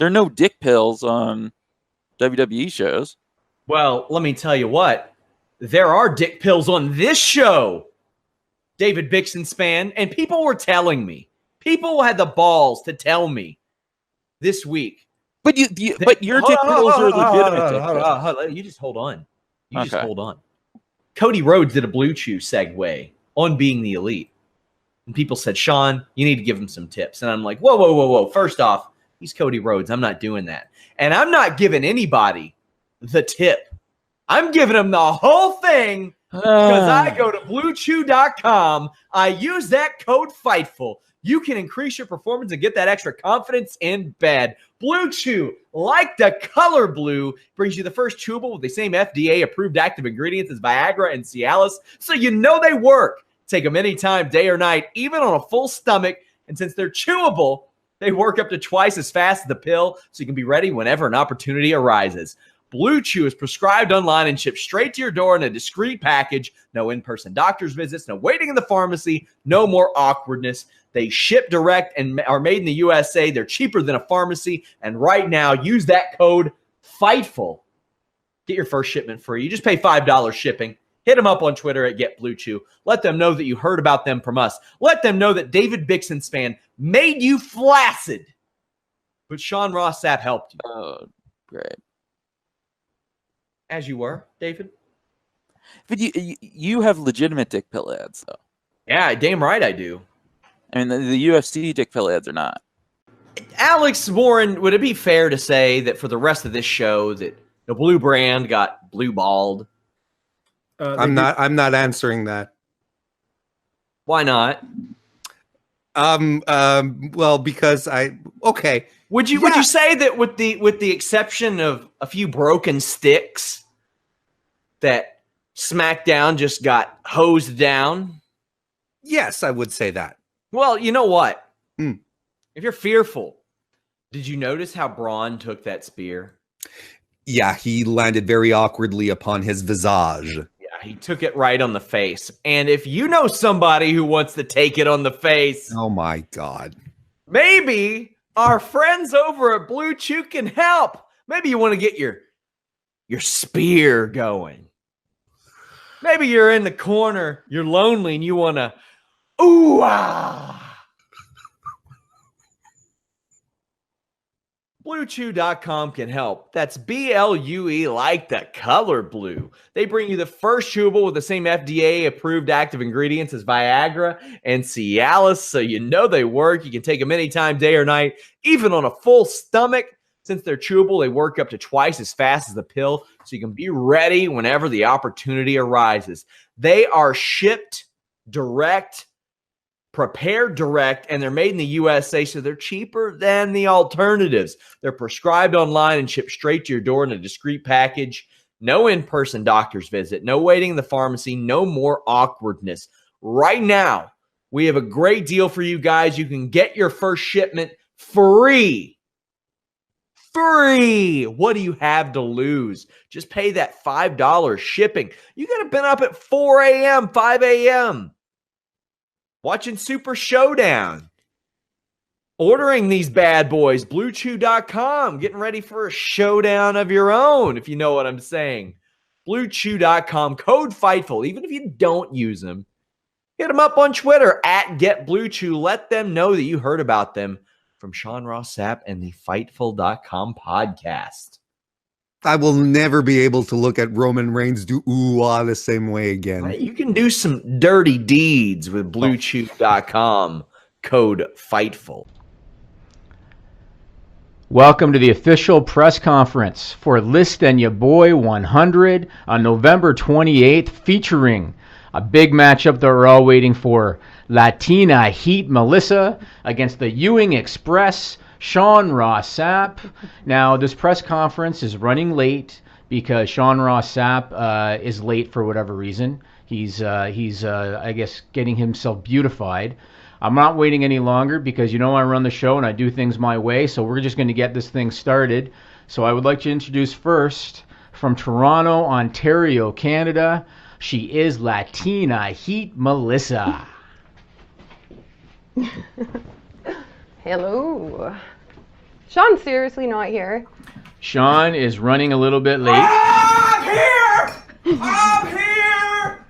There are no dick pills on WWE shows. Well, let me tell you what. There are dick pills on this show, David Bixenspan, and people were telling me. People had the balls to tell me this week. But your dick pills are legitimate dick pills. You just hold on. Just hold on. Cody Rhodes did a Blue Chew segue on being the elite. And people said, Sean, you need to give him some tips. And I'm like, whoa. First off, he's Cody Rhodes. I'm not doing that. And I'm not giving anybody the tip. I'm giving them the whole thing because I go to BlueChew.com. I use that code Fightful. You can increase your performance and get that extra confidence in bed. Blue Chew, like the color blue, brings you the first chewable with the same FDA-approved active ingredients as Viagra and Cialis, so you know they work. Take them anytime, day or night, even on a full stomach. And since they're chewable, they work up to twice as fast as the pill, so you can be ready whenever an opportunity arises. Blue Chew is prescribed online and shipped straight to your door in a discreet package. No in-person doctor's visits, no waiting in the pharmacy, no more awkwardness. They ship direct and are made in the USA. They're cheaper than a pharmacy. And right now, use that code Fightful. Get your first shipment free. You just pay $5 shipping. Hit them up on Twitter at GetBlueChew. Let them know that you heard about them from us. Let them know that David Bixenspan made you flaccid, but Sean Ross Sapp helped you. Oh, great. As you were, David. But you have legitimate dick pill ads, though. Yeah, damn right I do. I mean, the UFC dick pill ads are not. Alex Warren, would it be fair to say that for the rest of this show that the blue brand got blue balled? I'm not answering that. Why not? Well, because okay. Would you say that with the exception of a few broken sticks that SmackDown just got hosed down? Yes, I would say that. Well, you know what? If you're fearful, did you notice how Braun took that spear? Yeah, he landed very awkwardly upon his visage. Yeah, he took it right on the face. And if you know somebody who wants to take it on the face, oh my God, maybe our friends over at Blue Chew can help. Maybe you want to get your spear going. Maybe you're in the corner, you're lonely, and you want to ooh ah. BlueChew.com can help. That's BLUE, like the color blue. They bring you the first chewable with the same FDA-approved active ingredients as Viagra and Cialis, so you know they work. You can take them anytime, day or night, even on a full stomach. Since they're chewable, they work up to twice as fast as the pill, so you can be ready whenever the opportunity arises. They are shipped direct, prepared direct, and they're made in the USA, so they're cheaper than the alternatives. They're prescribed online and shipped straight to your door in a discreet package. No in-person doctor's visit, no waiting in the pharmacy, no more awkwardness. Right now, we have a great deal for you guys. You can get your first shipment free. Free. What do you have to lose? Just pay that $5 shipping. You could have been up at 4 a.m., 5 a.m., watching Super Showdown, ordering these bad boys, BlueChew.com, getting ready for a showdown of your own, if you know what I'm saying. BlueChew.com, code Fightful. Even if you don't use them, hit them up on Twitter at GetBlueChew. Let them know that you heard about them from Sean Ross Sapp and the Fightful.com podcast. I will never be able to look at Roman Reigns do ooh-ah the same way again. You can do some dirty deeds with BlueChew.com, code Fightful. Welcome to the official press conference for Less Than Ya Boy 100 on November 28th, featuring a big matchup that we're all waiting for. Latina Heat Melissa against the Ewing Express, Sean Ross Sapp. Now, this press conference is running late because Sean Ross Sapp is late for whatever reason. He's I guess, getting himself beautified. I'm not waiting any longer because I run the show and I do things my way, so we're just going to get this thing started. So I would like to introduce first, from Toronto, Ontario, Canada, she is Latina Heat Melissa. Hello. Sean's seriously not here. Sean is running a little bit late. I'm here! I'm here!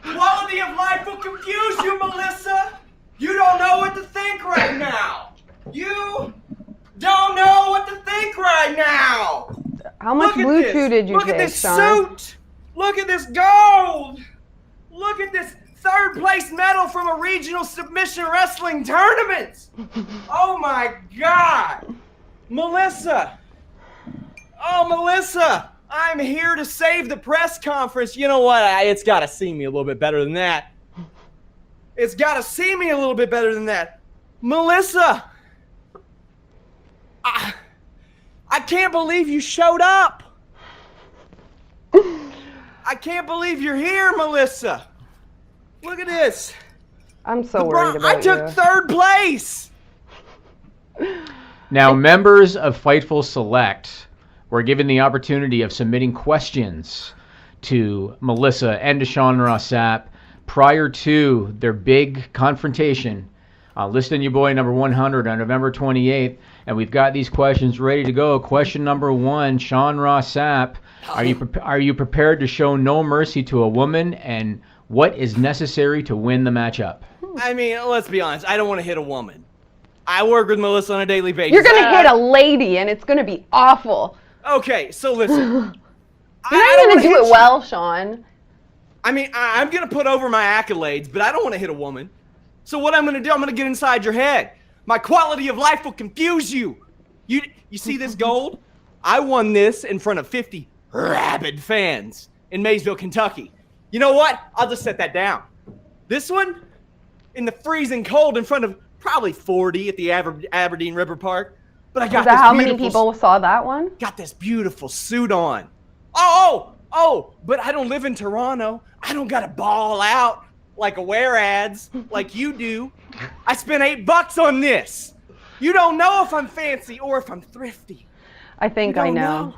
Quality of life will confuse you, Melissa. You don't know what to think right now. You don't know what to think right now. How much Blue Chew did you take, Look at this Sean? suit. Look at this gold. Look at this third place medal from a regional submission wrestling tournament. Oh my God. Melissa. Oh, Melissa. I'm here to save the press conference. You know what? It's got to see me a little bit better than that. It's got to see me a little bit better than that. Melissa. I can't believe you showed up. I can't believe you're here, Melissa. Look at this. I'm so worried about you. I took third place. Now, members of Fightful Select were given the opportunity of submitting questions to Melissa and to Sean Ross Sapp prior to their big confrontation. Listen your boy number 100 on November 28th, and we've got these questions ready to go. Question number 1, Sean Ross Sapp, are you prepared to show no mercy to a woman, and what is necessary to win the matchup? I mean, let's be honest. I don't want to hit a woman. I work with Melissa on a daily basis. You're going to hit a lady, and it's going to be awful. Okay, so listen. You're not going to do it well, Sean. I mean, I'm going to put over my accolades, but I don't want to hit a woman. So what I'm going to do, I'm going to get inside your head. My quality of life will confuse you. You see this gold? I won this in front of 50 rabid fans in Maysville, Kentucky. You know what? I'll just set that down. This one, in the freezing cold in front of probably 40 at the Aberdeen River Park. But I got this how many people saw that one? Got this beautiful suit on. But I don't live in Toronto. I don't got to ball out like a wear ads like you do. I spent $8 on this. You don't know if I'm fancy or if I'm thrifty. I think I know.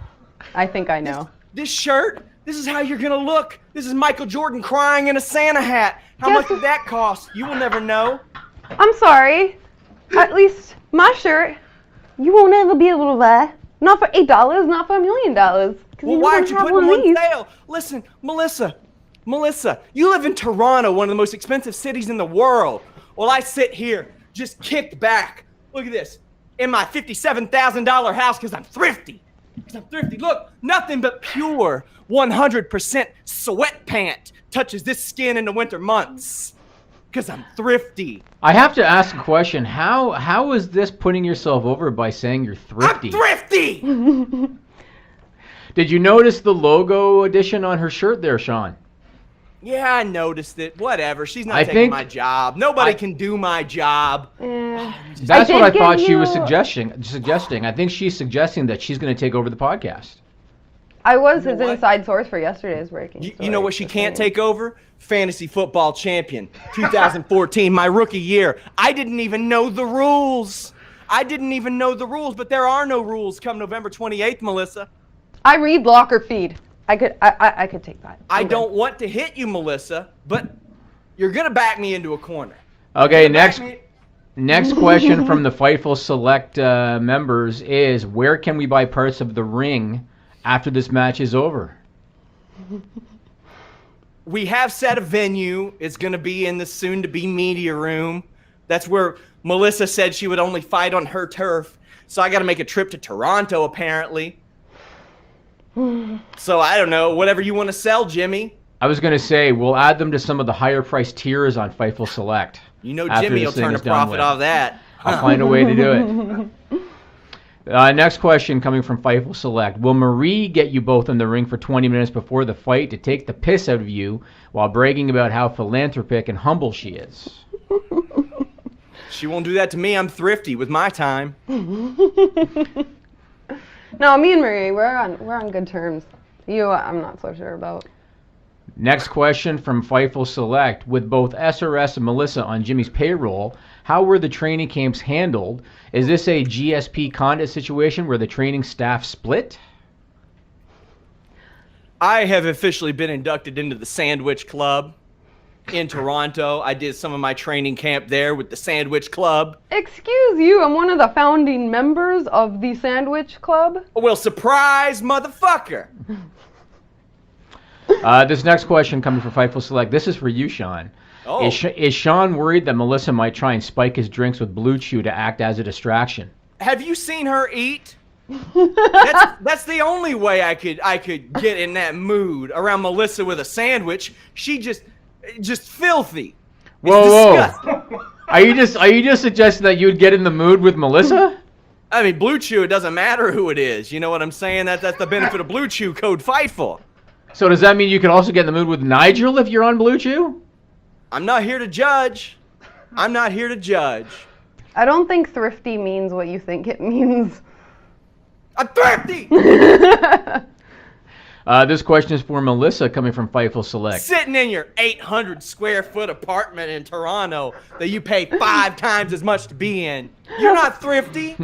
I think I know. This shirt, this is how you're going to look. This is Michael Jordan crying in a Santa hat. How much did that cost? You will never know. I'm sorry. At least my shirt, you won't ever be able to buy. Not for $8, not for $1 million. Well, why aren't you putting them on sale? Listen, Melissa, you live in Toronto, one of the most expensive cities in the world. Well, I sit here, just kicked back. Look at this. In my $57,000 house because I'm thrifty. Look, nothing but pure 100% sweat pant touches this skin in the winter months. Because I'm thrifty. I have to ask a question. How is this putting yourself over by saying you're thrifty? I'm thrifty! Did you notice the logo addition on her shirt there, Sean? Yeah, I noticed it. Whatever. She's not taking my job. Nobody can do my job. That's what I thought she was suggesting. I think she's suggesting that she's going to take over the podcast. I was his inside source for yesterday's breaking story. You know what she can't take over? Fantasy football champion, 2014, my rookie year. I didn't even know the rules. But there are no rules come November 28th, Melissa. I read blocker feed. I could take that. I don't want to hit you, Melissa, but you're going to back me into a corner. Okay, next question from the Fightful Select members is, where can we buy parts of the ring after this match is over? We have set a venue. It's going to be in the soon-to-be media room. That's where Melissa said she would only fight on her turf. So I got to make a trip to Toronto, apparently. So I don't know. Whatever you want to sell, Jimmy. I was going to say, we'll add them to some of the higher-priced tiers on Fightful Select. You know Jimmy will turn a profit off that. I'll find a way to do it. Next question coming from Fightful Select. Will Marie get you both in the ring for 20 minutes before the fight to take the piss out of you while bragging about how philanthropic and humble she is? She won't do that to me. I'm thrifty with my time. No, me and Marie, we're on good terms. You, I'm not so sure about. Next question from Fightful Select. With both SRS and Melissa on Jimmy's payroll, how were the training camps handled? Is this a GSP Condit situation where the training staff split? I have officially been inducted into the Sandwich Club. in Toronto. I did some of my training camp there with the Sandwich Club. Excuse you, I'm one of the founding members of the Sandwich Club. Well, surprise, motherfucker. This next question coming from Fightful Select. This is for you, Sean. Oh. Is Sean worried that Melissa might try and spike his drinks with Blue Chew to act as a distraction? Have you seen her eat? That's the only way I could get in that mood around Melissa with a sandwich. She just filthy. It's disgusting. Are you just suggesting that you would get in the mood with Melissa? I mean, Blue Chew, it doesn't matter who it is. You know what I'm saying? That's the benefit of Blue Chew, code Fightful. So does that mean you could also get in the mood with Nigel if you're on Blue Chew? I'm not here to judge. I'm not here to judge. I don't think thrifty means what you think it means. I'm thrifty! This question is for Melissa coming from Fightful Select. Sitting in your 800 square foot apartment in Toronto that you pay 5 times as much to be in. You're not thrifty.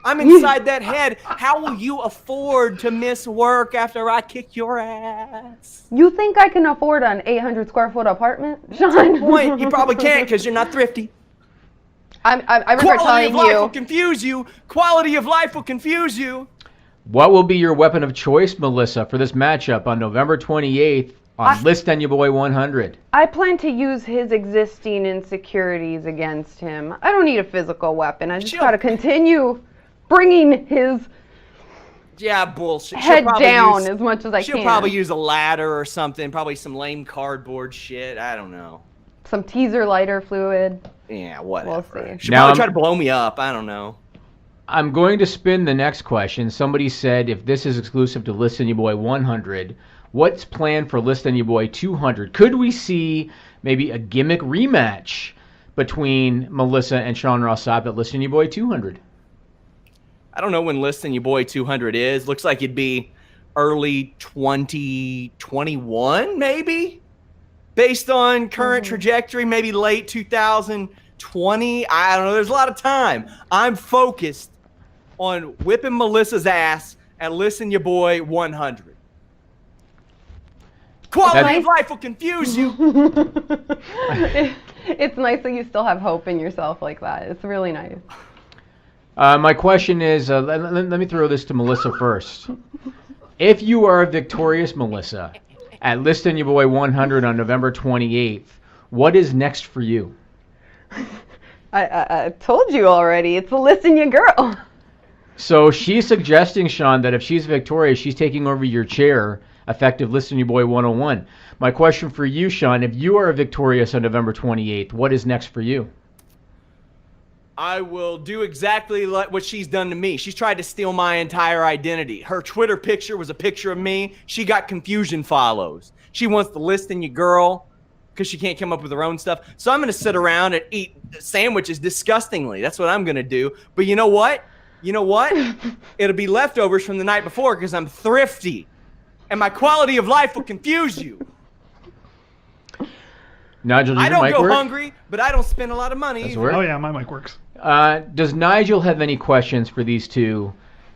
I'm inside that head. How will you afford to miss work after I kick your ass? You think I can afford an 800 square foot apartment, Sean? Point. You probably can't because you're not thrifty. I remember Quality of telling life will you. confuse you. Quality of life will confuse you. What will be your weapon of choice, Melissa, for this matchup on November 28th on List and Your Boy 100? I plan to use his existing insecurities against him. I don't need a physical weapon. I just gotta continue bringing his bullshit. head down as much as I can. She'll probably use a ladder or something. Probably some lame cardboard shit. I don't know. Some teaser lighter fluid. Yeah, whatever. We'll see. She'll probably try to blow me up. I don't know. I'm going to spin the next question. Somebody said if this is exclusive to List and Your Boy 100, what's planned for List and Your Boy 200? Could we see maybe a gimmick rematch between Melissa and Sean Rossap at List and Your Boy 200? I don't know when List and Your Boy 200 is. Looks like it'd be early 2021, maybe? Based on current trajectory, maybe late 2020. I don't know. There's a lot of time. I'm focused on whipping Melissa's ass at List and Your Boy 100. Quality of life will confuse you. It's nice that you still have hope in yourself like that. It's really nice. My question is, let me throw this to Melissa first. If you are victorious, Melissa, at List and Your Boy 100 on November 28th, what is next for you? I told you already. It's a List and Your Girl. So she's suggesting, Sean, that if she's victorious, she's taking over your chair, effective List and Your Boy 101. My question for you, Sean, if you are victorious on November 28th, what is next for you? I will do exactly like what she's done to me. She's tried to steal my entire identity. Her Twitter picture was a picture of me. She got confusion follows. She wants to List and Your Girl because she can't come up with her own stuff. So I'm going to sit around and eat sandwiches disgustingly. That's what I'm going to do. But you know what? It'll be leftovers from the night before because I'm thrifty. And my quality of life will confuse you. Nigel, does I your don't mic go work? hungry, but I don't spend a lot of money. Does it either. work? Oh yeah, my mic works. Does Nigel have any questions for these two?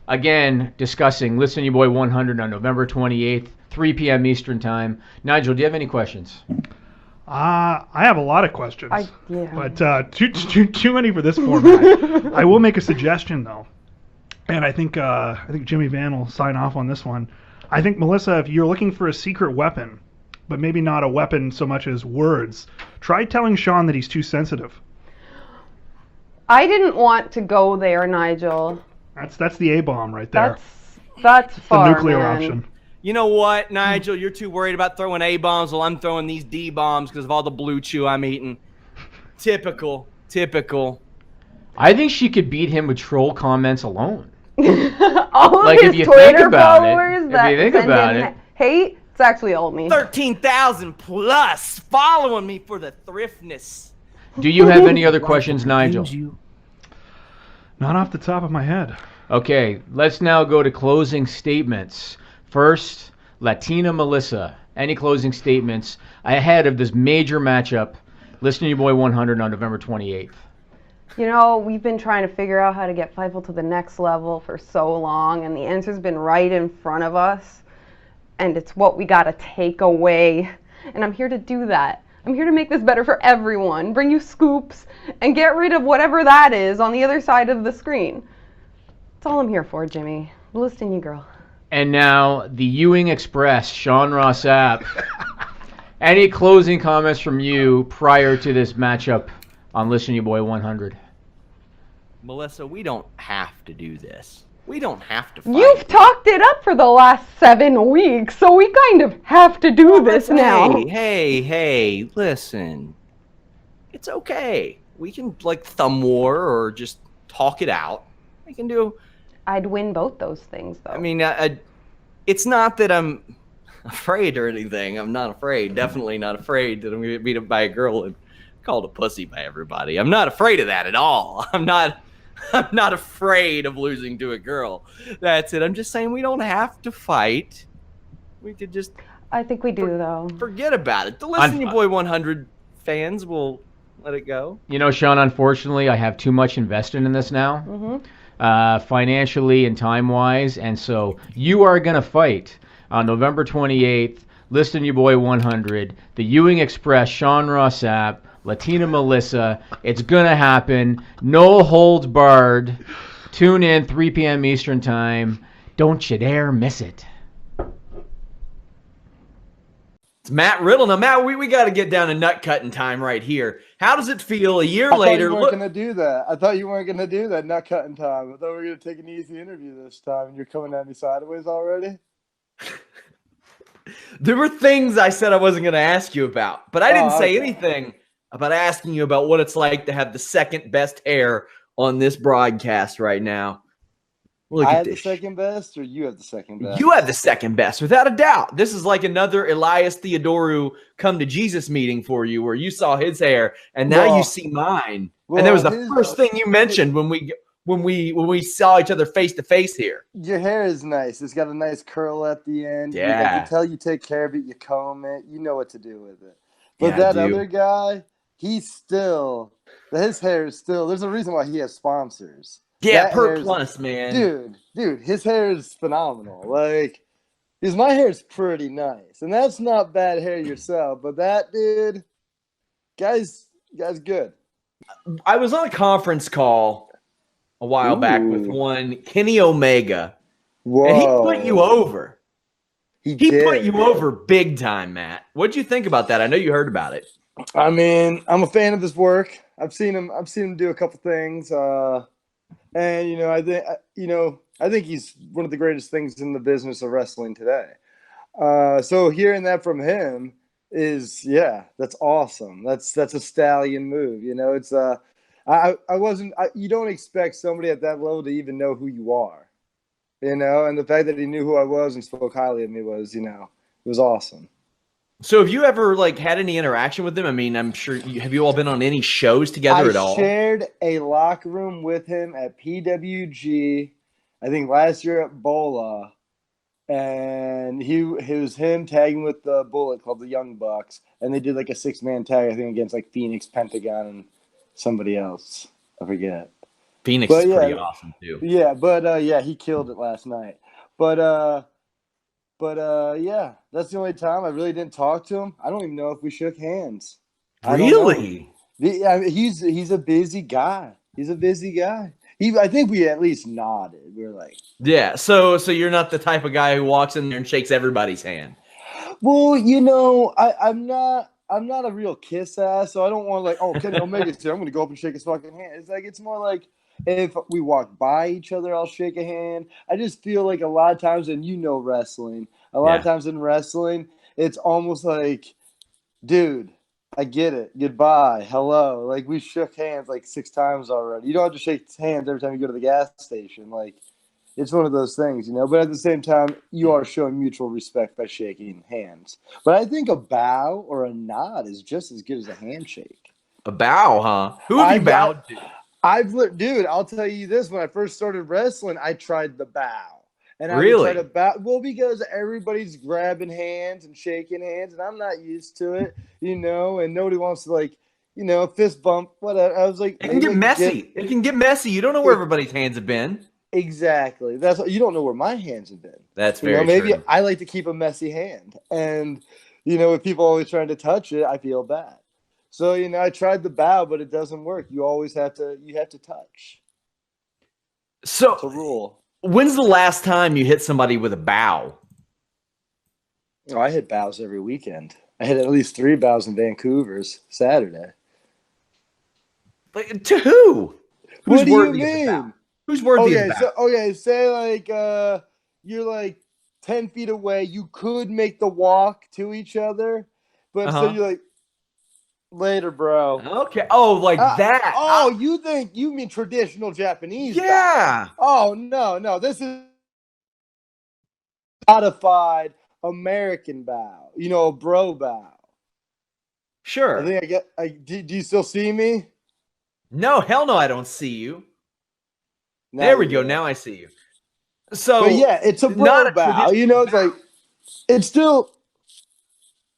Again, discussing List and Your Boy 100 on November 28th, 3 p.m. Eastern Time. Nigel, do you have any questions? I have a lot of questions, yeah. but too many for this format. I will make a suggestion though, and I think Jimmy Van will sign off on this one. I think Melissa, if you're looking for a secret weapon, but maybe not a weapon so much as words, try telling Sean that he's too sensitive. I didn't want to go there, Nigel. That's the A-bomb right there. That's the far, nuclear man. option. You know what, Nigel? You're too worried about throwing A-bombs while I'm throwing these D-bombs because of all the Blue Chew I'm eating. Typical. I think she could beat him with troll comments alone. All of Like, his if you Twitter think about it, followers if that you think send about him it. hate, it's actually all me. 13,000 plus following me for the thriftness. Do you have any other questions, Nigel? Not off the top of my head. Okay, let's now go to closing statements. First, Latina Melissa. Any closing statements ahead of this major matchup, List and Your Boy 100 on November 28th? You know, we've been trying to figure out how to get Fightful to the next level for so long, and the answer's been right in front of us, and it's what we gotta take away. And I'm here to do that. I'm here to make this better for everyone, bring you scoops, and get rid of whatever that is on the other side of the screen. That's all I'm here for, Jimmy. I'm listening to you, girl. And now, the Ewing Express, Sean Ross Sapp. Any closing comments from you prior to this matchup on Listen to You Boy 100? Melissa, we don't have to do this. We don't have to fight. You've talked it up for the last 7 weeks, so we kind of have to do this now. Hey, listen. It's okay. We can, like, thumb war or just talk it out. We can do... I'd win both those things, though. I mean, it's not that I'm afraid or anything. I'm not afraid. Definitely not afraid that I'm going to get beat up by a girl and called a pussy by everybody. I'm not afraid of that at all. I'm not afraid of losing to a girl. That's it. I'm just saying we don't have to fight. We could just... I think we do, though. Forget about it. The Listen to You Boy 100 fans will let it go. You know, Sean, unfortunately, I have too much invested in this now, financially and time-wise, and so you are going to fight on November 28th, Listen to You Boy 100, the Ewing Express, Sean Ross Sapp, Latina Melissa. It's going to happen. No holds barred. Tune in 3 p.m. Eastern Time. Don't you dare miss it. It's Matt Riddle. Now, Matt, we got to get down to nut cutting time right here. How does it feel a year later? I thought you weren't going to do that. I thought you weren't going to do that nut cutting time. I thought we were going to take an easy interview this time, and you're coming at me sideways already? There were things I said I wasn't going to ask you about, but I didn't say anything about asking you about what it's like to have the second best hair on this broadcast right now. Look I at have this. the second best, or you have the second best? You have the second best, without a doubt. This is like another Elias Theodoru come to Jesus meeting for you, where you saw his hair and now you see mine. And that was the first thing you mentioned when we saw each other face to face here. Your hair is nice. It's got a nice curl at the end. Yeah. I can tell you take care of it. You comb it. You know what to do with it. But that other guy, his hair is still, there's a reason why he has sponsors. Yeah, per plus, man. Dude, his hair is phenomenal. Like, because my hair is pretty nice. And that's not bad hair yourself. But that dude, guy's good. I was on a conference call a while back with one Kenny Omega. Whoa. And he put you over. He put you over big time, Matt. What'd you think about that? I know you heard about it. I mean, I'm a fan of his work. I've seen him do a couple things. And I think he's one of the greatest things in the business of wrestling today. So hearing that from him is, that's awesome. That's a stallion move. You know, it's you don't expect somebody at that level to even know who you are, you know, and the fact that he knew who I was and spoke highly of me was, it was awesome. So have you ever had any interaction with him? I mean, I'm sure have you all been on any shows together at all? I shared a locker room with him at PWG, I think last year at Bola, and it was him tagging with the Bullet Club, the Young Bucks, and they did like a 6-man tag, I think, against like Phoenix, Pentagon, and somebody else. I forget. Phoenix is pretty awesome too. Yeah, but he killed it last night. But that's the only time I really didn't talk to him. I don't even know if we shook hands. Really? He's a busy guy. I think we at least nodded. We were like, yeah. So you're not the type of guy who walks in there and shakes everybody's hand. Well, I'm not a real kiss ass, so I don't want Kenny Omega's here, I'm going to go up and shake his fucking hand. It's more like if we walk by each other, I'll shake a hand. I just feel like a lot of times, and wrestling, a lot of times in wrestling, it's almost like, dude, I get it. Goodbye. Hello. Like, we shook hands 6 times already. You don't have to shake hands every time you go to the gas station. It's one of those things, But at the same time, you are showing mutual respect by shaking hands. But I think a bow or a nod is just as good as a handshake. A bow, huh? Who have you bowed to? Dude, I'll tell you this. When I first started wrestling, I tried the bow. And I really? would try to bow. Well, because everybody's grabbing hands and shaking hands, and I'm not used to it, and nobody wants to, fist bump, whatever. I was like, it can get messy. It can get messy. You don't know where everybody's hands have been. Exactly. You don't know where my hands have been. That's very maybe true. I like to keep a messy hand. And with people always trying to touch it, I feel bad. So, I tried the bow, but it doesn't work. You always have to touch. So It's a rule. when's the last time you hit somebody with a bow? Oh, I hit bows every weekend. I hit at least 3 bows in Vancouver's Saturday. Like, to who? Who's What do you worthy of the bow? mean? Who's worthy of the bow? So, say like you're like 10 feet away. You could make the walk to each other, but so you're like, later, bro. Okay. Oh, like that. Oh, you mean traditional Japanese? Yeah. Bow. Oh, no. This is modified American bow. A bro bow. Sure. I think do you still see me? No, hell no, I don't see you. No, there we go. Now I see you. So, but yeah, it's a bro bow. It's like, it's still,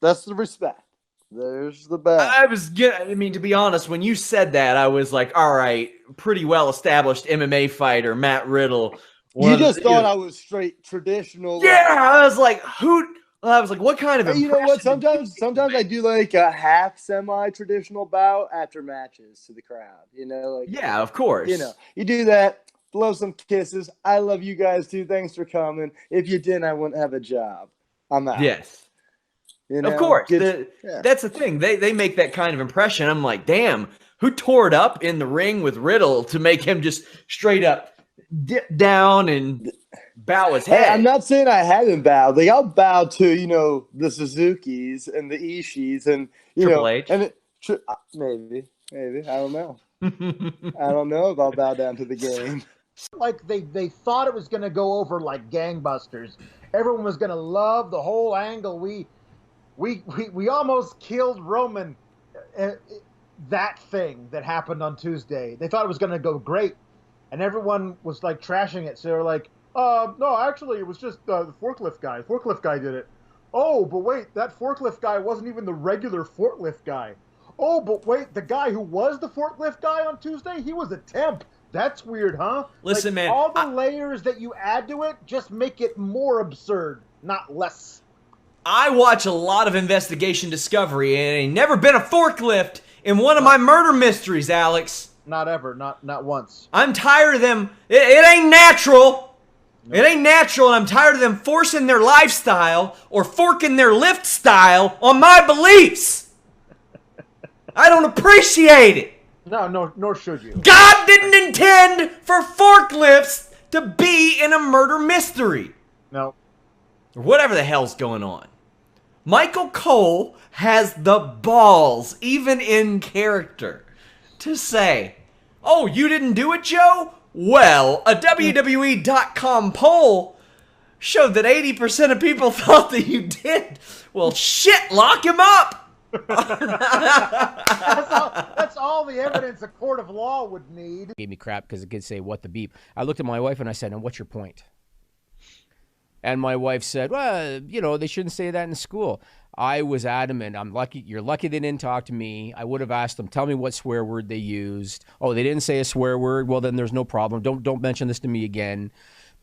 that's the respect. There's the bow. I mean, to be honest, when you said that, I was like, all right, pretty well established MMA fighter, Matt Riddle. You just thought I was straight traditional. Yeah, I was like, I was like, what kind of impression? You know what? Sometimes I do like a half semi-traditional bow after matches to the crowd. Yeah, of course. You do that, blow some kisses. I love you guys too. Thanks for coming. If you didn't, I wouldn't have a job. I'm out. Yes. Of course. That's the thing. They make that kind of impression. I'm like, damn, who tore it up in the ring with Riddle to make him just straight up dip down and bow his head? Hey, I'm not saying I haven't bowed. Like, I'll bow to, the Suzukis and the Ishis and, Triple H. And maybe. I don't know. I don't know if I'll bow down to the game. Like they thought it was going to go over like gangbusters. Everyone was going to love the whole angle. We almost killed Roman. That thing that happened on Tuesday. They thought it was going to go great. And everyone was like trashing it. So they were like, no, actually, it was just the forklift guy. The forklift guy did it. Oh, but wait, that forklift guy wasn't even the regular forklift guy. Oh, but wait, the guy who was the forklift guy on Tuesday, he was a temp. That's weird, huh? Listen, man. All the layers that you add to it just make it more absurd, not less. I watch a lot of Investigation Discovery, and ain't never been a forklift in one of my murder mysteries, Alex. Not ever, not once. I'm tired of them. It ain't natural. It ain't natural, and I'm tired of them forcing their lifestyle or forking their lift style on my beliefs. I don't appreciate it. No, nor should you. God didn't intend for forklifts to be in a murder mystery. No. Or whatever the hell's going on. Michael Cole has the balls, even in character, to say, oh, you didn't do it, Joe? Well, a WWE.com poll showed that 80% of people thought that you did. Well, shit, lock him up. That's all the evidence a court of law would need. Gave me crap because the kids say, what the beep? I looked at my wife and I said, and what's your point? And my wife said, well, they shouldn't say that in school. I was adamant. I'm lucky. You're lucky they didn't talk to me. I would have asked them, tell me what swear word they used. Oh, they didn't say a swear word. Well, then there's no problem. Don't mention this to me again.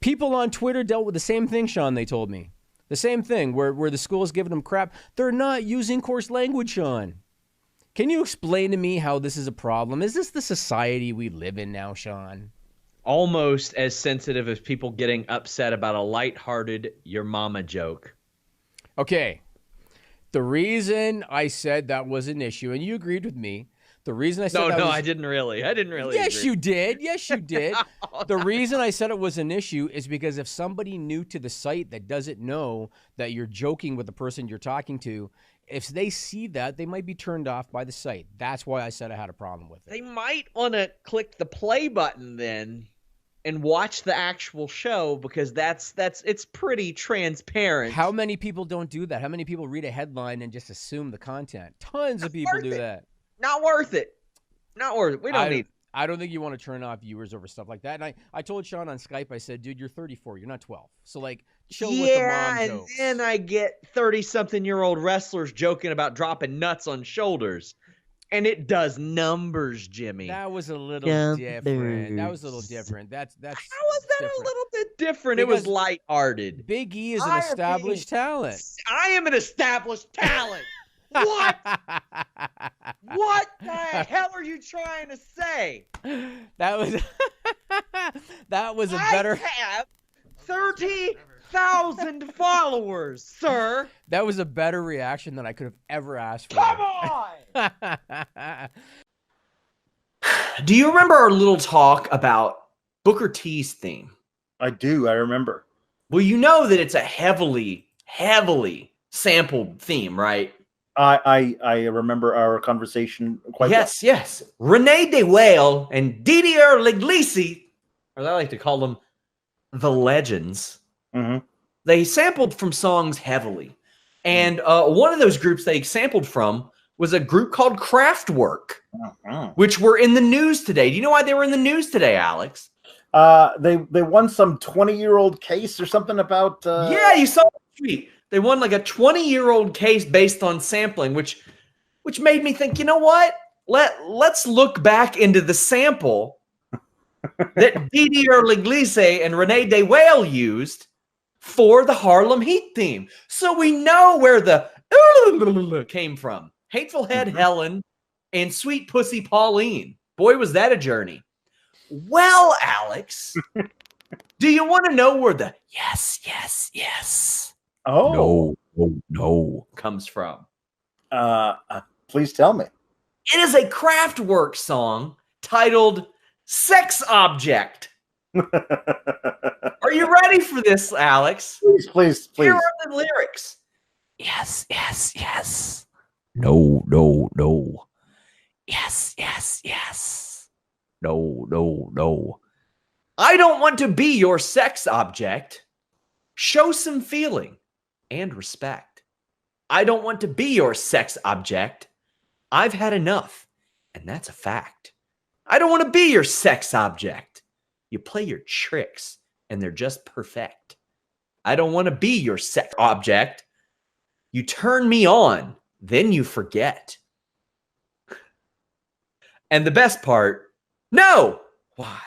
People on Twitter dealt with the same thing, Sean, they told me. The same thing, where the school's giving them crap. They're not using coarse language, Sean. Can you explain to me how this is a problem? Is this the society we live in now, Sean? Almost as sensitive as people getting upset about a lighthearted your mama joke. Okay. The reason I said that was an issue, and you agreed with me, the reason I said I didn't really. Yes, agree. you did. Yes, you did. The reason I said it was an issue is because if somebody new to the site that doesn't know that you're joking with the person you're talking to, if they see that, they might be turned off by the site. That's why I said I had a problem with it. They might want to click the play button then and watch the actual show, because it's pretty transparent. How many people don't do that? How many people read a headline and just assume the content? Tons of people do that. Not worth it. Not worth it. We don't need. I don't think you want to turn off viewers over stuff like that. And I told Sean on Skype, I said, dude, you're 34. You're not 12. So, chill with the mom jokes. And then I get 30-something-year-old wrestlers joking about dropping nuts on shoulders. And it does numbers, Jimmy. That was a little different. That was a little different. That's How was that different. a little bit different? It was Because lighthearted. Big E is an I am established talent. I am an established talent. What? What the hell are you trying to say? That was that was a I better have 30,000 followers, sir. that was a better reaction than I could have ever asked for. Come on. Do you remember our little talk about Booker T's theme? I do. I remember. Well, you know that it's a heavily sampled theme, right? I remember our conversation quite Yes, yes. Renee DeWale and Didier Leglisi, or I like to call them the legends, they sampled from songs heavily. And one of those groups they sampled from was a group called Kraftwerk, which were in the news today. Do you know why they were in the news today, Alex? They won some 20-year-old case or something about. Yeah, you saw the tweet. They won like a 20-year-old case based on sampling, which made me think, you know what? Let's look back into the sample that Didier Leglisi and Renee DeWale used for the Harlem Heat theme. So we know where the came from. Hateful Head Helen and Sweet Pussy Pauline. Boy, was that a journey. Well, Alex, do you want to know where the yes, yes, yes no comes from? Please tell me. It is a Kraftwerk song titled Sex Object. Are you ready for this, Alex? Please. Here are the lyrics. Yes, yes, yes. No. Yes, yes, yes. No. I don't want to be your sex object. Show some feeling and respect. I don't want to be your sex object. I've had enough, and that's a fact. I don't want to be your sex object. You play your tricks, and they're just perfect. I don't want to be your sex object. You turn me on, then you forget. And the best part, no. Why?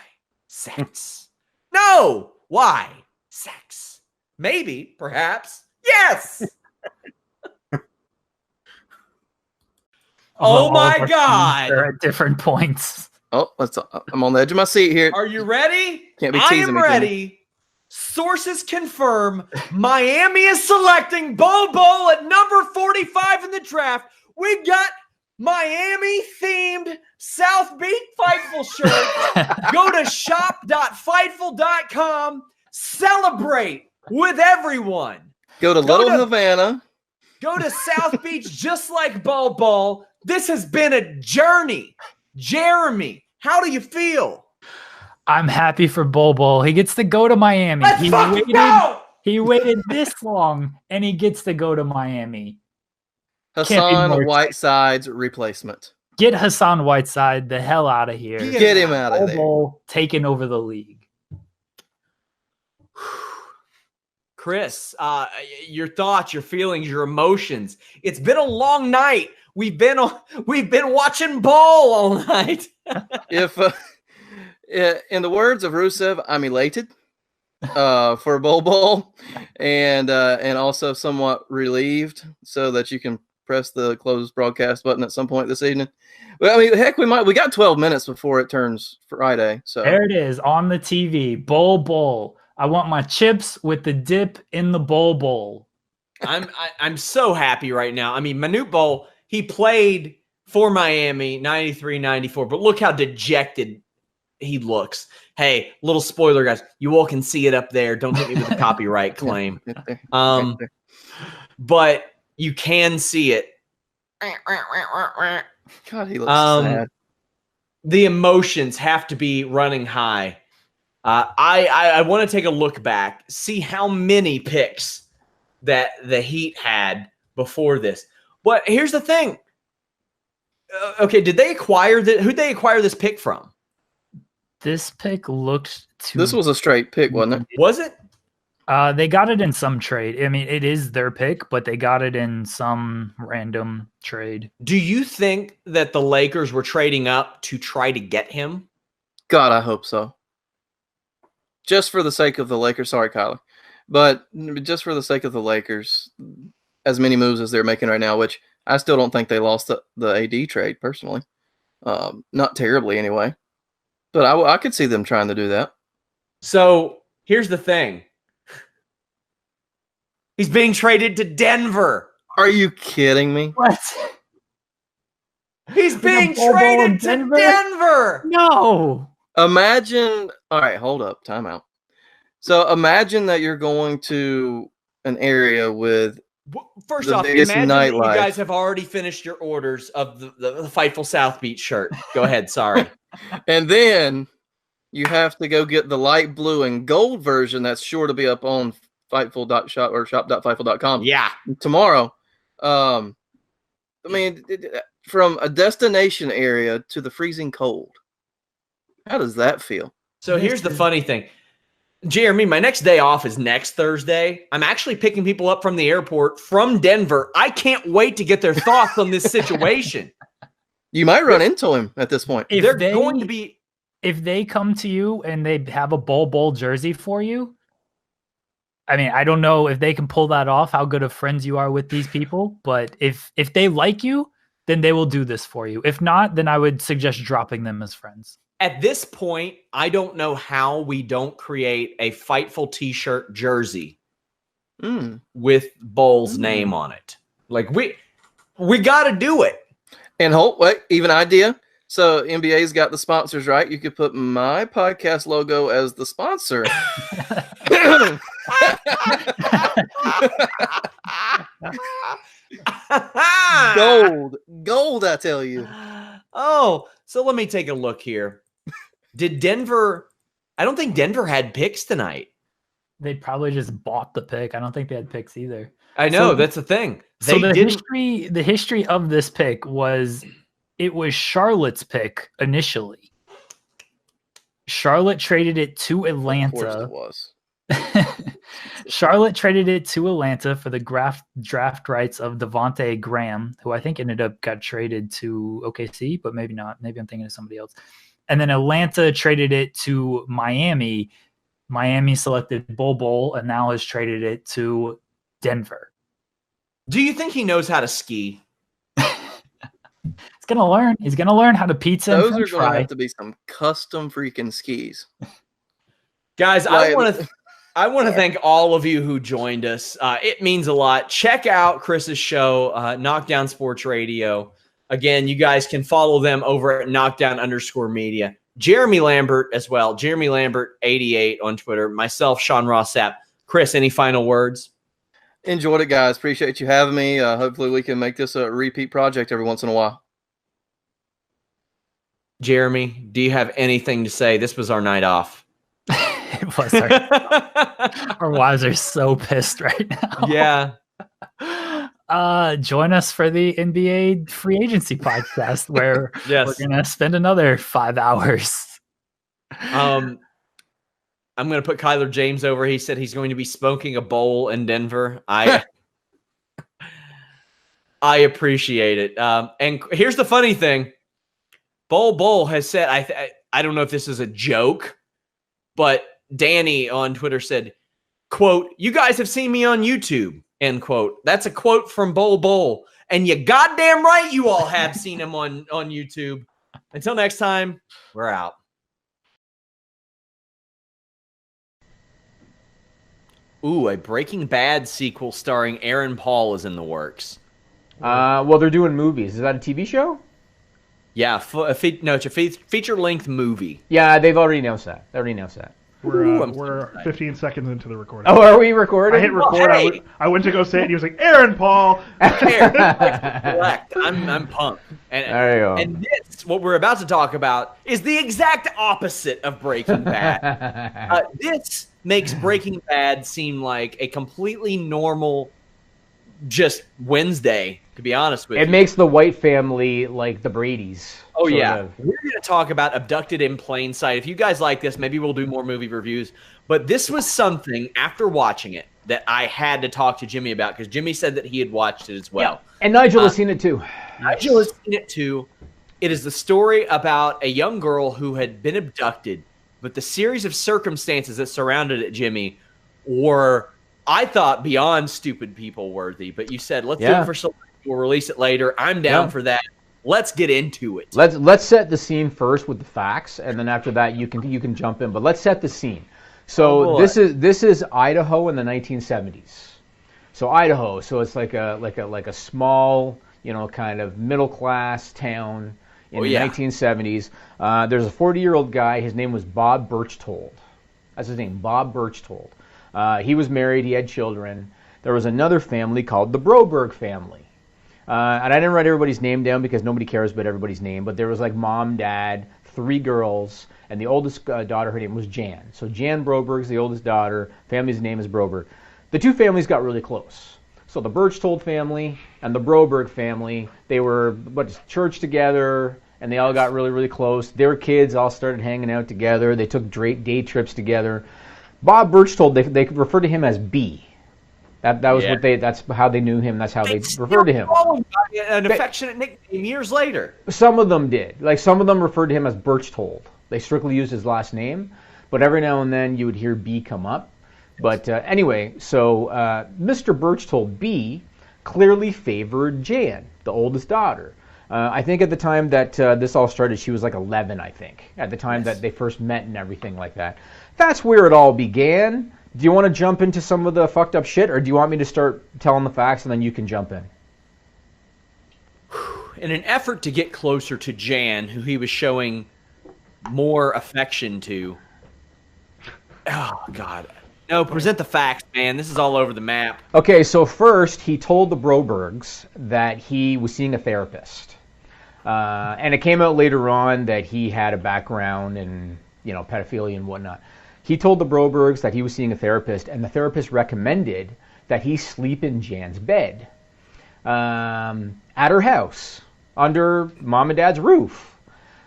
Sex. No. Why? Sex. Maybe, perhaps. Yes. Oh my God. They're at different points. Oh, I'm on the edge of my seat here. Are you ready? Can't be I teasing am me, ready. Sources confirm Miami is selecting Bol Bol at number 45 in the draft. We've got Miami-themed South Beach Fightful shirt. Go to shop.fightful.com. Celebrate with everyone. Go to Little Havana. Go to South Beach just like Bol Bol. This has been a journey. Jeremy, how do you feel? I'm happy for Bol Bol. He gets to go to Miami. Let's fucking go! He waited this long, and he gets to go to Miami. Hassan Whiteside's replacement. Get Hassan Whiteside the hell out of here. Get him out of there. Bol taking over the league. Chris, your thoughts, your feelings, your emotions. It's been a long night. We've been watching ball all night. If in the words of Rusev, I'm elated for Bol Bol, and also somewhat relieved, so that you can press the close broadcast button at some point this evening. Well, I mean, heck, we got 12 minutes before it turns Friday. So there it is on the TV. Bol Bol. I want my chips with the dip in the Bol Bol. I'm so happy right now. I mean, Manute Bol, he played for Miami 93-94, but look how dejected he looks. Hey, little spoiler, guys. You all can see it up there. Don't hit me with a copyright claim. But you can see it. God, he looks sad. The emotions have to be running high. I want to take a look back, see how many picks that the Heat had before this. But here's the thing. Okay, did they acquire who'd they acquire this pick from? This pick looked to. This was a straight pick, wasn't it? Was it? They got it in some trade. I mean, it is their pick, but they got it in some random trade. Do you think that the Lakers were trading up to try to get him? God, I hope so. Just for the sake of the Lakers. Sorry, Kyler. But just for the sake of the Lakers, as many moves as they're making right now, which I still don't think they lost the AD trade, personally. Not terribly, anyway. But I could see them trying to do that. So, here's the thing. He's being traded to Denver. Are you kidding me? What? He's being traded to Denver. No. Imagine. All right, hold up. Time out. So imagine that you're going to an area with. First off, imagine that you guys have already finished your orders of the Fightful South Beach shirt. Go ahead. Sorry. And then you have to go get the light blue and gold version that's sure to be up on Fightful.shop or shop.fightful.com. Yeah. Tomorrow. I mean, from a destination area to the freezing cold. How does that feel? So here's the funny thing. Jeremy, my next day off is next Thursday. I'm actually picking people up from the airport from Denver. I can't wait to get their thoughts on this situation. You might run into him at this point. If They're going to be. If they come to you and they have a bowl jersey for you, I mean, I don't know if they can pull that off, how good of friends you are with these people. But if they like you, then they will do this for you. If not, then I would suggest dropping them as friends. At this point, I don't know how we don't create a Fightful t-shirt jersey with Bull's name on it. Like we got to do it. And wait, even idea. So NBA's got the sponsors, right? You could put my podcast logo as the sponsor. Gold, I tell you. Oh, so let me take a look here. Did Denver? I don't think Denver had picks tonight. They probably just bought the pick. I don't think they had picks either. I know, that's the thing. The history of this pick was it was Charlotte's pick initially. Charlotte traded it to Atlanta. Of course it was. Charlotte traded it to Atlanta for the draft rights of Devontae Graham, who I think got traded to OKC, but maybe not. Maybe I'm thinking of somebody else. And then Atlanta traded it to Miami. Miami selected Bull, and now has traded it to Denver. Do you think he knows how to ski? He's gonna learn. He's gonna learn how to pizza. Those and French are going to fry. have to be some custom freaking skis, guys. I want to thank all of you who joined us. It means a lot. Check out Chris's show, Knockdown Sports Radio. Again, you guys can follow them over at knockdown_media. Jeremy Lambert as well. Jeremy Lambert 88 on Twitter. Myself, Sean Rossap. Chris, any final words? Enjoyed it, guys. Appreciate you having me. Hopefully we can make this a repeat project every once in a while. Jeremy, do you have anything to say? This was our night off. It was our wives are so pissed right now. Yeah. Join us for the NBA free agency podcast where we're gonna spend another 5 hours. I'm gonna put Kyler James over. He said he's going to be smoking a bowl in Denver. I appreciate it. And here's the funny thing: Bull has said, I don't know if this is a joke, but Danny on Twitter said, "quote You guys have seen me on YouTube." End quote. That's a quote from Bull. And you goddamn right you all have seen him on YouTube. Until next time, we're out. Ooh, a Breaking Bad sequel starring Aaron Paul is in the works. Well, they're doing movies. Is that a TV show? Yeah, it's a feature-length movie. Yeah, they've already announced that. We're 15 seconds into the recording. Oh, are we recording? I hit record. Well, hey. I went to go say it, and he was like, Aaron Paul. Correct. I'm pumped. There you go. And this, what we're about to talk about, is the exact opposite of Breaking Bad. This makes Breaking Bad seem like a completely normal just Wednesday, to be honest with you. It makes the White family like the Bradys. Oh, sort yeah. of. We're going to talk about Abducted in Plain Sight. If you guys like this, maybe we'll do more movie reviews. But this was something, after watching it, that I had to talk to Jimmy about, because Jimmy said that he had watched it as well. Yeah. And Nigel has seen it too. Nigel has seen it too. It is the story about a young girl who had been abducted, but the series of circumstances that surrounded it, Jimmy, were, I thought, beyond stupid people worthy. But you said, let's do it for so long. We'll release it later. I'm down for that. Let's get into it. Let's set the scene first with the facts, and then after that you can jump in. But let's set the scene. So this is Idaho in the 1970s. So Idaho, so it's like a small, kind of middle class town in the 1970s. There's a 40-year-old guy. His name was Bob Birchtold. That's his name, Bob Birchtold. He was married. He had children. There was another family called the Broberg family. And I didn't write everybody's name down because nobody cares about everybody's name, but there was like mom, dad, 3 girls, and the oldest daughter, her name was Jan. So Jan Broberg's the oldest daughter. Family's name is Broberg. The two families got really close. So the Birchtold family and the Broberg family, they were church together, and they all got really, really close. Their kids all started hanging out together. They took day trips together. Bob Birchtold, they referred to him as B. That's how they knew him. That's how they referred to him. An affectionate nickname years later. Some of them did. Like some of them referred to him as Birchtold. They strictly used his last name, but every now and then you would hear B come up. But anyway, so Mr. Birchtold B clearly favored Jan, the oldest daughter. I think at the time that this all started, she was like 11, I think, at the time that they first met and everything like that. That's where it all began. Do you want to jump into some of the fucked up shit, or do you want me to start telling the facts and then you can jump in? In an effort to get closer to Jan, who he was showing more affection to. Oh, God. No, present the facts, man. This is all over the map. Okay, so first he told the Brobergs that he was seeing a therapist. And it came out later on that he had a background in, pedophilia and whatnot. He told the Brobergs that he was seeing a therapist, and the therapist recommended that he sleep in Jan's bed at her house under mom and dad's roof.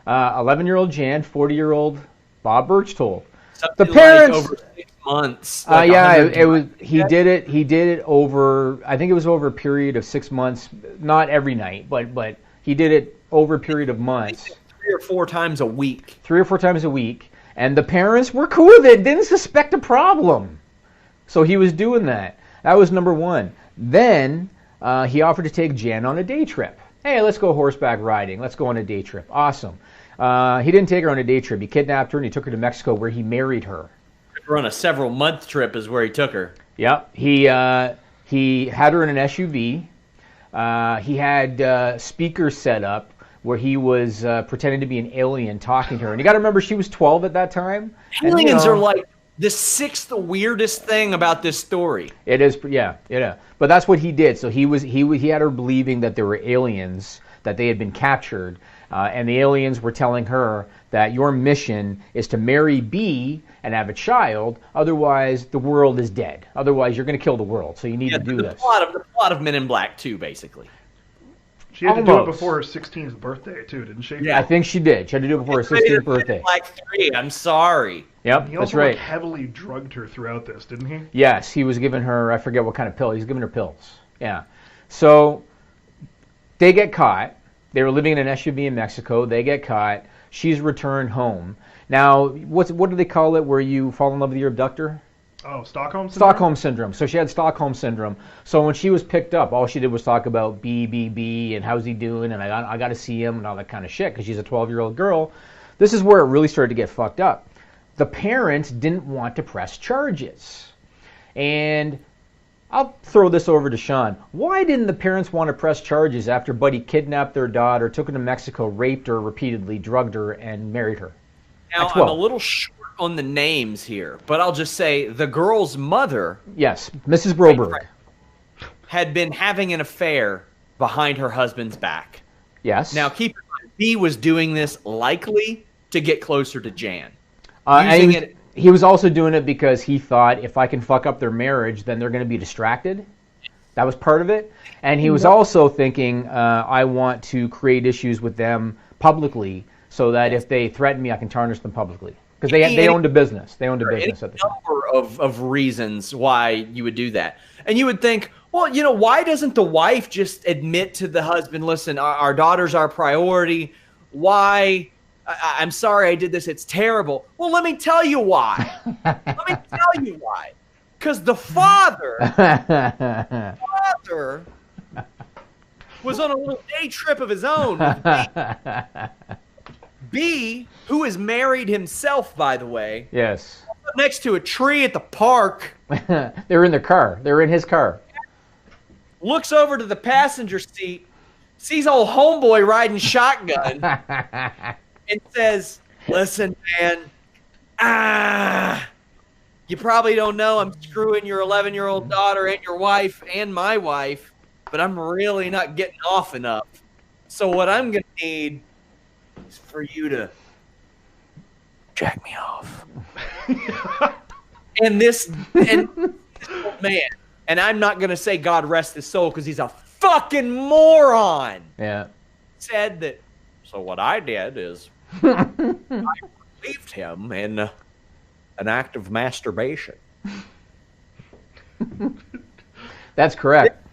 11-year-old Jan, 40-year-old Bob Birchtold. Something the parents like over 6 months. It was. He did it over. I think it was over a period of 6 months. Not every night, but he did it over a period of months. 3 or 4 times a week. 3 or 4 times a week. And the parents were cool with it, didn't suspect a problem. So he was doing that. That was number one. Then he offered to take Jan on a day trip. Hey, let's go horseback riding. Let's go on a day trip. Awesome. He didn't take her on a day trip. He kidnapped her and he took her to Mexico where he married her. On a several-month trip is where he took her. Yep. He had her in an SUV. He had speakers set up where he was pretending to be an alien talking to her. And you got to remember, she was 12 at that time. Aliens are like the 6th weirdest thing about this story. It is, yeah. But that's what he did. So he had her believing that there were aliens, that they had been captured, and the aliens were telling her that your mission is to marry B and have a child. Otherwise, the world is dead. Otherwise, you're going to kill the world. So you need to do this. The plot of Men in Black 2, basically. She had to do it before her 16th birthday, too, didn't she? Yeah, I think she did. She had to do it before her 16th birthday. Like 3, I'm sorry. Yep, he that's also right. Heavily drugged her throughout this, didn't he? Yes, he was giving her, I forget what kind of pill. He was giving her pills. Yeah. So they get caught. They were living in an SUV in Mexico. They get caught. She's returned home. Now, what do they call it where you fall in love with your abductor? Oh, Stockholm Syndrome? Stockholm Syndrome. So she had Stockholm Syndrome. So when she was picked up, all she did was talk about B, and how's he doing, and I got to see him, and all that kind of shit, because she's a 12-year-old girl. This is where it really started to get fucked up. The parents didn't want to press charges. And I'll throw this over to Sean. Why didn't the parents want to press charges after Buddy kidnapped their daughter, took her to Mexico, raped her repeatedly, drugged her, and married her? Now, I'm a little short on the names here, but I'll just say the girl's mother, yes, Mrs. Broberg, had been having an affair behind her husband's back. Yes. Now, keep in mind, he was doing this likely to get closer to Jan. He was also doing it because he thought, if I can fuck up their marriage, then they're going to be distracted. That was part of it. And he was also thinking, I want to create issues with them publicly so that if they threaten me, I can tarnish them publicly. Because they owned a business. They owned a business at the time. Number of reasons why you would do that. And you would think, well, you know, why doesn't the wife just admit to the husband, listen, our daughter's our priority. Why? I'm sorry I did this. It's terrible. Well, let me tell you why. Because the father was on a little day trip of his own. B, who is married himself, by the way. Yes. Next to a tree at the park. They were in their car. They were in his car. Looks over to the passenger seat, sees old homeboy riding shotgun, and says, listen, man, you probably don't know I'm screwing your 11-year-old daughter and your wife and my wife, but I'm really not getting off enough. So what I'm going to need is for you to jack me off. and this old man, and I'm not going to say God rest his soul because he's a fucking moron. Yeah. Said that, so what I did is I relieved him in an act of masturbation. That's correct.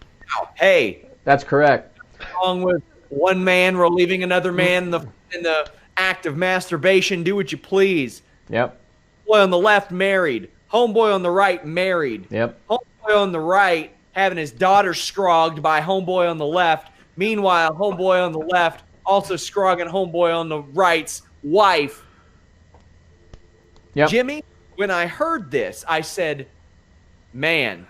Hey. That's correct. Along with one man relieving another man in the act of masturbation, do what you please. Yep. Homeboy on the left married. Homeboy on the right married. Yep. Homeboy on the right having his daughter scrogged by homeboy on the left. Meanwhile, homeboy on the left also scrogging homeboy on the right's wife. Yep. Jimmy, when I heard this, I said, man,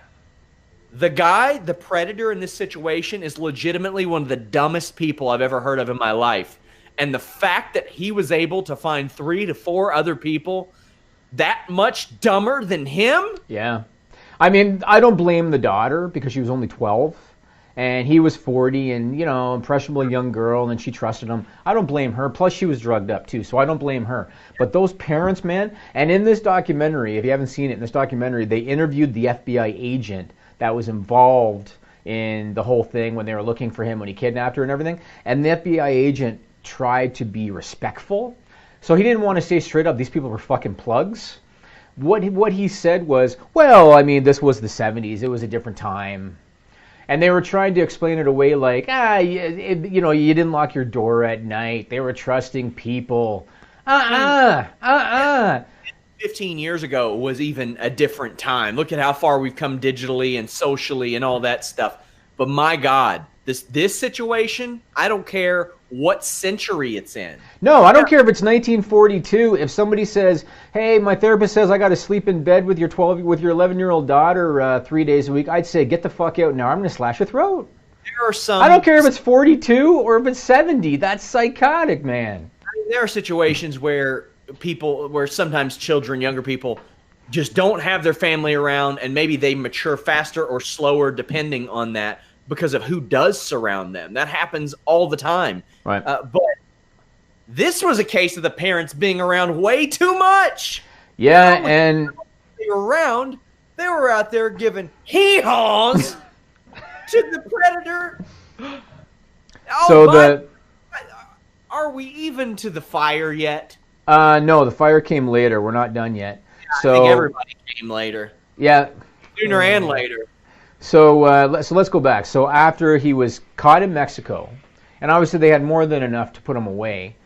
the guy, the predator in this situation is legitimately one of the dumbest people I've ever heard of in my life. And the fact that he was able to find 3 to 4 other people that much dumber than him? Yeah. I mean, I don't blame the daughter because she was only 12 and he was 40 and, you know, impressionable young girl and she trusted him. I don't blame her. Plus, she was drugged up too, so I don't blame her. But those parents, man, and in this documentary, if you haven't seen it, in this documentary, they interviewed the FBI agent that was involved in the whole thing when they were looking for him when he kidnapped her and everything. And the FBI agent tried to be respectful. So he didn't want to say straight up, these people were fucking plugs. What he said was, well, I mean, this was the 70s. It was a different time. And they were trying to explain it away like, you know, you didn't lock your door at night. They were trusting people. 15 years ago was even a different time. Look at how far we've come digitally and socially and all that stuff. But my God, this situation, I don't care what century it's in. No, I don't care if it's 1942. If somebody says, hey, my therapist says I got to sleep in bed with your 11-year-old daughter 3 days a week, I'd say, get the fuck out now. I'm going to slash your throat. There are some. I don't care if it's 42 or if it's 70. That's psychotic, man. I mean, there are situations where sometimes children, younger people, just don't have their family around, and maybe they mature faster or slower depending on that because of who does surround them. That happens all the time. Right. But this was a case of the parents being around way too much. Yeah, and they were around. They were out there giving hee-haws to the predator. Are we even to the fire yet? No, the fire came later. We're not done yet. I think everybody came later. Yeah. Sooner and later. So let's go back. So after he was caught in Mexico, and obviously they had more than enough to put him away,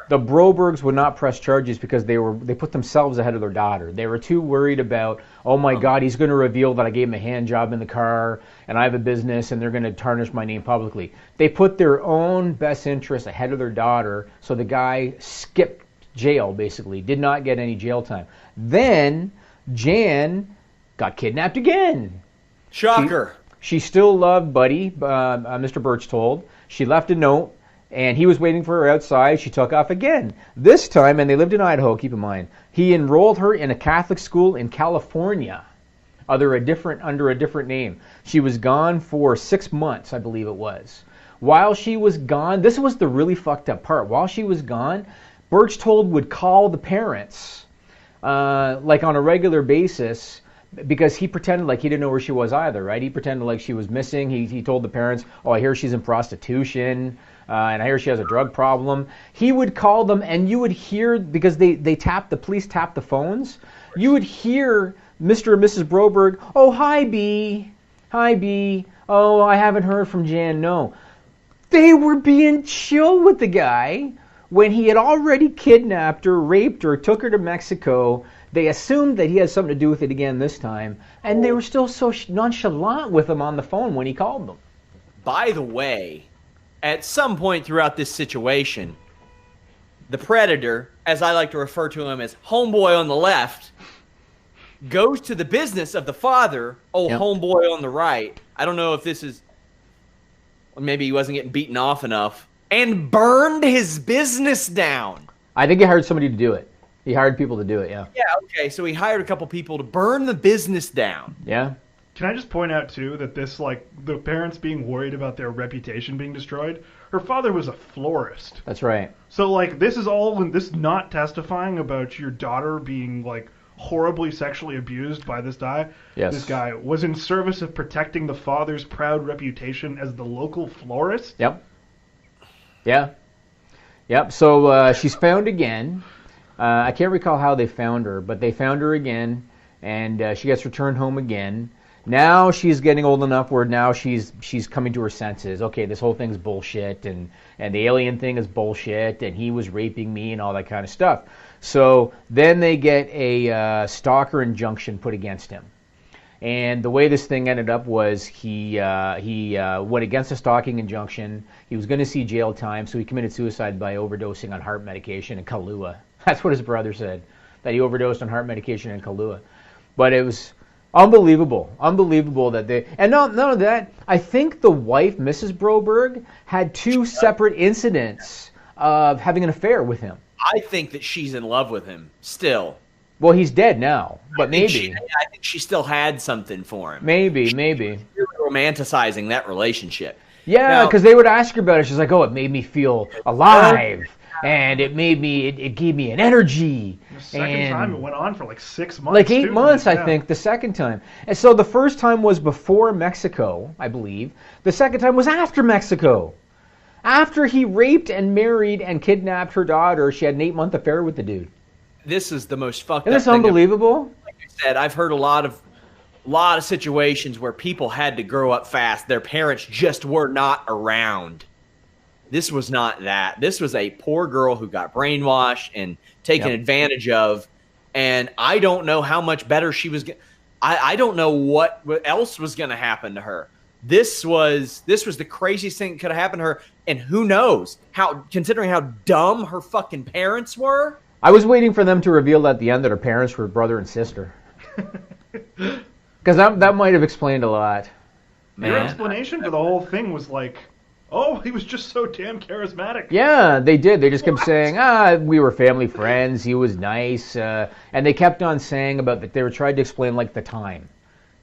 the Brobergs would not press charges because they put themselves ahead of their daughter. They were too worried about, oh my God, he's going to reveal that I gave him a hand job in the car and I have a business and they're going to tarnish my name publicly. They put their own best interest ahead of their daughter, so the guy skipped jail, basically, did not get any jail time. Then Jan got kidnapped again. Shocker. She still loved Buddy, Mr. Berchtold. She left a note, and he was waiting for her outside. She took off again. This time, and they lived in Idaho, keep in mind, he enrolled her in a Catholic school in California under a different name. She was gone for 6 months, I believe it was. While she was gone, this was the really fucked up part. While she was gone, Berchtold would call the parents, like on a regular basis, because he pretended like he didn't know where she was either, right? He pretended like she was missing. He told the parents, "Oh, I hear she's in prostitution, and I hear she has a drug problem." He would call them, and you would hear, because the police tapped the phones. You would hear Mr. and Mrs. Broberg, "Oh, hi, B. Hi, B. Oh, I haven't heard from Jan." No. They were being chill with the guy when he had already kidnapped her, raped her, took her to Mexico. They assumed that he had something to do with it again this time, and they were still so nonchalant with him on the phone when he called them. By the way, at some point throughout this situation, the predator, as I like to refer to him as homeboy on the left, goes to the business of the father, homeboy on the right. I don't know if this is, maybe he wasn't getting beaten off enough, and burned his business down. I think he hired somebody to do it. He hired people to do it, yeah. Yeah, okay, so he hired a couple people to burn the business down. Yeah. Can I just point out, too, that this, like, the parents being worried about their reputation being destroyed, her father was a florist. That's right. So, like, this is not testifying about your daughter being, like, horribly sexually abused by this guy. Yes. This guy was in service of protecting the father's proud reputation as the local florist. Yep. Yeah. Yep. So she's found again. I can't recall how they found her, but they found her again, and she gets returned home again. Now she's getting old enough where now she's coming to her senses. Okay, this whole thing's bullshit, and the alien thing is bullshit, and he was raping me and all that kind of stuff. So then they get a stalker injunction put against him. And the way this thing ended up was he went against a stalking injunction. He was going to see jail time, so he committed suicide by overdosing on heart medication in Kahlua. That's what his brother said, that he overdosed on heart medication in Kahlua. But it was unbelievable that they... And none of that, I think the wife, Mrs. Broberg, had 2 separate incidents of having an affair with him. I think that she's in love with him still. Well, he's dead now, but maybe. I think she still had something for him. Maybe. You're romanticizing that relationship. Yeah, because they would ask her about it. She's like, "Oh, it made me feel alive, and it gave me an energy." The second time it went on for like 6 months. Like 8 months, I think, the second time. And so the first time was before Mexico, I believe. The second time was after Mexico. After he raped and married and kidnapped her daughter, she had an 8-month affair with the dude. This is the most fucked Isn't up this unbelievable? Like I said, I've heard a lot of situations where people had to grow up fast. Their parents just were not around. This was not that. This was a poor girl who got brainwashed and taken advantage of. And I don't know how much better she was. I don't know what else was going to happen to her. This was the craziest thing that could have happened to her. And who knows considering how dumb her fucking parents were. I was waiting for them to reveal at the end that her parents were brother and sister. Because that might have explained a lot. Their explanation for the whole thing was like, oh, he was just so damn charismatic. Yeah, they did. They just kept saying, we were family friends, he was nice. And they kept on saying about that. They were trying to explain, like, the time.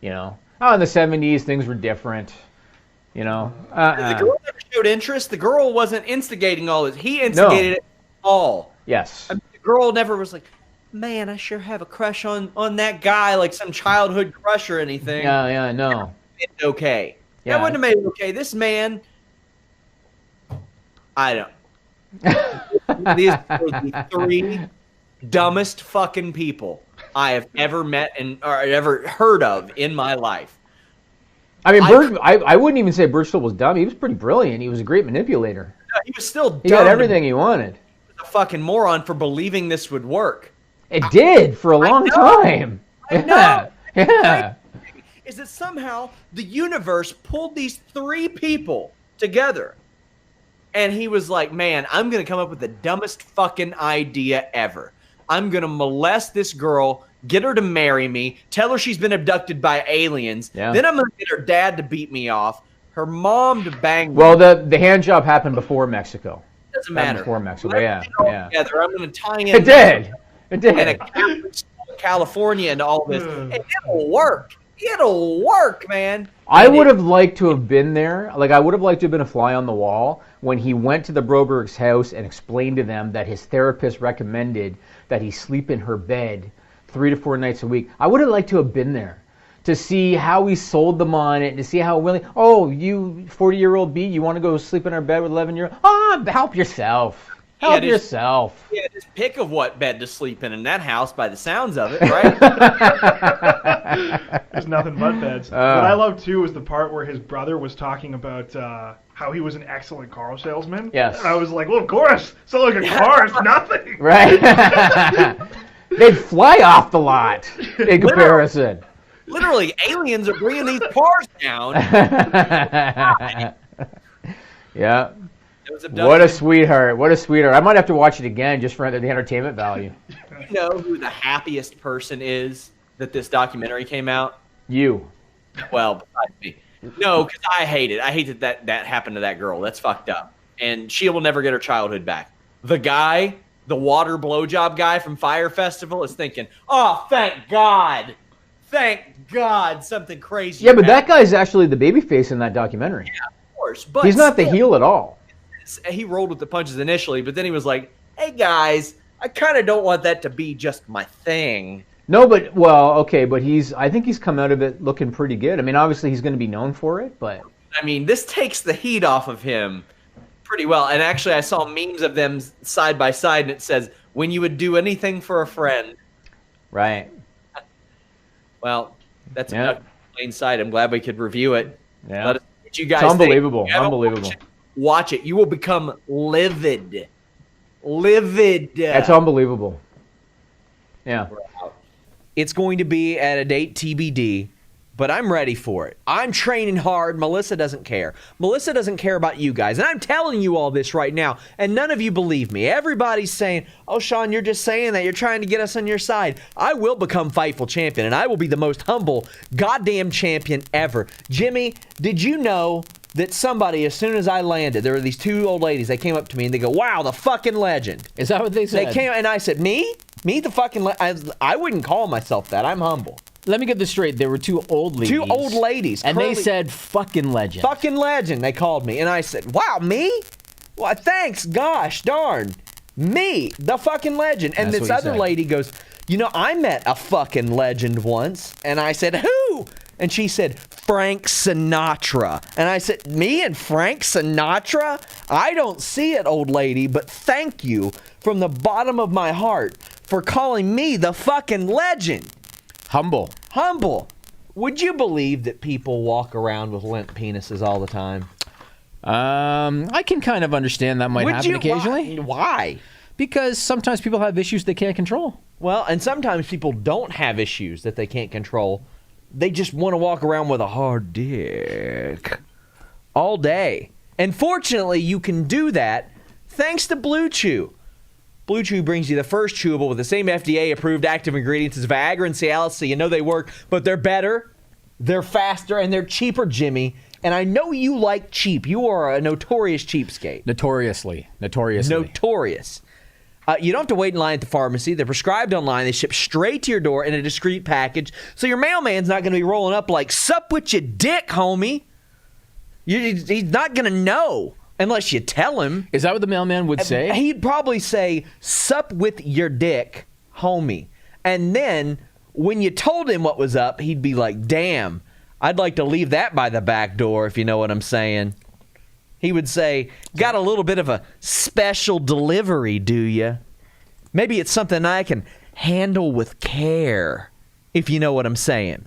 You know? Oh, in the 70s, things were different. You know? The girl never showed interest. The girl wasn't instigating all this. He instigated it all. Yes. I mean, the girl never was like, man, I sure have a crush on that guy, like some childhood crush or anything. Yeah, no. It's okay. Yeah. That wouldn't have made it okay. This man, I don't. These are the 3 dumbest fucking people I have ever met or ever heard of in my life. I mean, I wouldn't even say Birchall was dumb. He was pretty brilliant. He was a great manipulator. No, he was still dumb. He got everything he wanted. He was a fucking moron for believing this would work. It did for a long time. Yeah. Is that somehow the universe pulled these 3 people together, and he was like, man, I'm going to come up with the dumbest fucking idea ever. I'm going to molest this girl, get her to marry me, tell her she's been abducted by aliens, then I'm going to get her dad to beat me off, her mom to bang me. Well, the hand job happened before Mexico. Doesn't matter. Before Mexico, yeah. Together, I'm going to tie in. It did. And a Catholic school in California and all this. And it'll work. It'll work, man. I would have liked to have been there. Like, I would have liked to have been a fly on the wall when he went to the Broberg's house and explained to them that his therapist recommended that he sleep in her bed 3 to 4 nights a week. I would have liked to have been there to see how he sold them on it, to see how willing. Oh, you 40-year-old B, you want to go sleep in our bed with 11-year-old? Help yourself. Help yourself. Yeah, just pick of what bed to sleep in that house by the sounds of it, right? There's nothing but beds. What I love, too, is the part where his brother was talking about how he was an excellent car salesman. Yes. And I was like, well, of course. So like a car is nothing. Right. They'd fly off the lot in comparison. Literally, aliens are bringing these cars down. Yeah. What a sweetheart. What a sweetheart. I might have to watch it again just for the entertainment value. You know who the happiest person is that this documentary came out? You. Well, besides me. No, because I hate it. I hate that happened to that girl. That's fucked up. And she will never get her childhood back. The guy, the water blowjob guy from Fire Festival is thinking, oh, thank God. Thank God something crazy. Yeah, but that guy's actually the babyface in that documentary. Yeah, of course. But he's not the heel at all. He rolled with the punches initially, but then he was like, hey, guys, I kind of don't want that to be just my thing. No, but, well, okay, but I think he's come out of it looking pretty good. I mean, obviously he's going to be known for it, but... I mean, this takes the heat off of him pretty well. And actually, I saw memes of them side by side, and it says, when you would do anything for a friend. Right. Well, that's a plain sight. I'm glad we could review it. Yeah. Let us know what you guys it's unbelievable. Think. Unbelievable. Watch it. You will become livid. Livid. That's unbelievable. Yeah. It's going to be at a date TBD, but I'm ready for it. I'm training hard. Melissa doesn't care. Melissa doesn't care about you guys. And I'm telling you all this right now, and none of you believe me. Everybody's saying, oh, Sean, you're just saying that. You're trying to get us on your side. I will become Fightful champion, and I will be the most humble goddamn champion ever. Jimmy, did you know that somebody, as soon as I landed, there were these two old ladies, they came up to me and they go, wow, the fucking legend. Is that what they said? They came, and I said, me? Me, the fucking legend? I wouldn't call myself that. I'm humble. Let me get this straight. There were two old ladies. Two old ladies. And they said, fucking legend. Fucking legend, they called me. And I said, wow, me? Well, thanks, gosh, darn. Me, the fucking legend. And That's this what he other said. lady goes, you know, I met a fucking legend once. And I said, who? And she said, Frank Sinatra. And I said, me and Frank Sinatra? I don't see it, old lady, but thank you from the bottom of my heart for calling me the fucking legend. Humble. Humble. Would you believe that people walk around with limp penises all the time? I can kind of understand that might happen occasionally. Why? Because sometimes people have issues they can't control. Well, and sometimes people don't have issues that they can't control. They just want to walk around with a hard dick all day. And fortunately, you can do that thanks to Blue Chew. Blue Chew brings you the first chewable with the same FDA-approved active ingredients as Viagra and Cialis, so you know they work, but they're better, they're faster, and they're cheaper, Jimmy. And I know you like cheap. You are a notorious cheapskate. Notoriously. Notorious. You don't have to wait in line at the pharmacy. They're prescribed online. They ship straight to your door in a discreet package. So your mailman's not going to be rolling up like, sup with your dick, homie. He's not going to know unless you tell him. Is that what the mailman would say? He'd probably say, sup with your dick, homie. And then when you told him what was up, he'd be like, damn, I'd like to leave that by the back door, if you know what I'm saying. He would say, got a little bit of a special delivery, do you? Maybe it's something I can handle with care, if you know what I'm saying.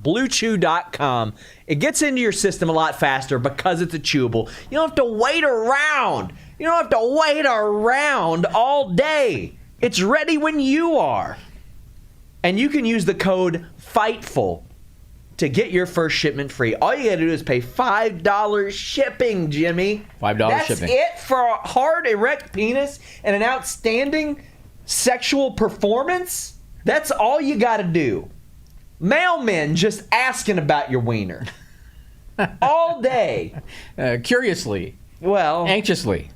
BlueChew.com. It gets into your system a lot faster because it's a chewable. You don't have to wait around. You don't have to wait around all day. It's ready when you are. And you can use the code FIGHTFUL to get your first shipment free. All you gotta do is pay $5 shipping, Jimmy. $5 shipping. That's it for a hard, erect penis and an outstanding sexual performance? That's all you gotta do. Mailmen just asking about your wiener. All day. Curiously. Well. Anxiously.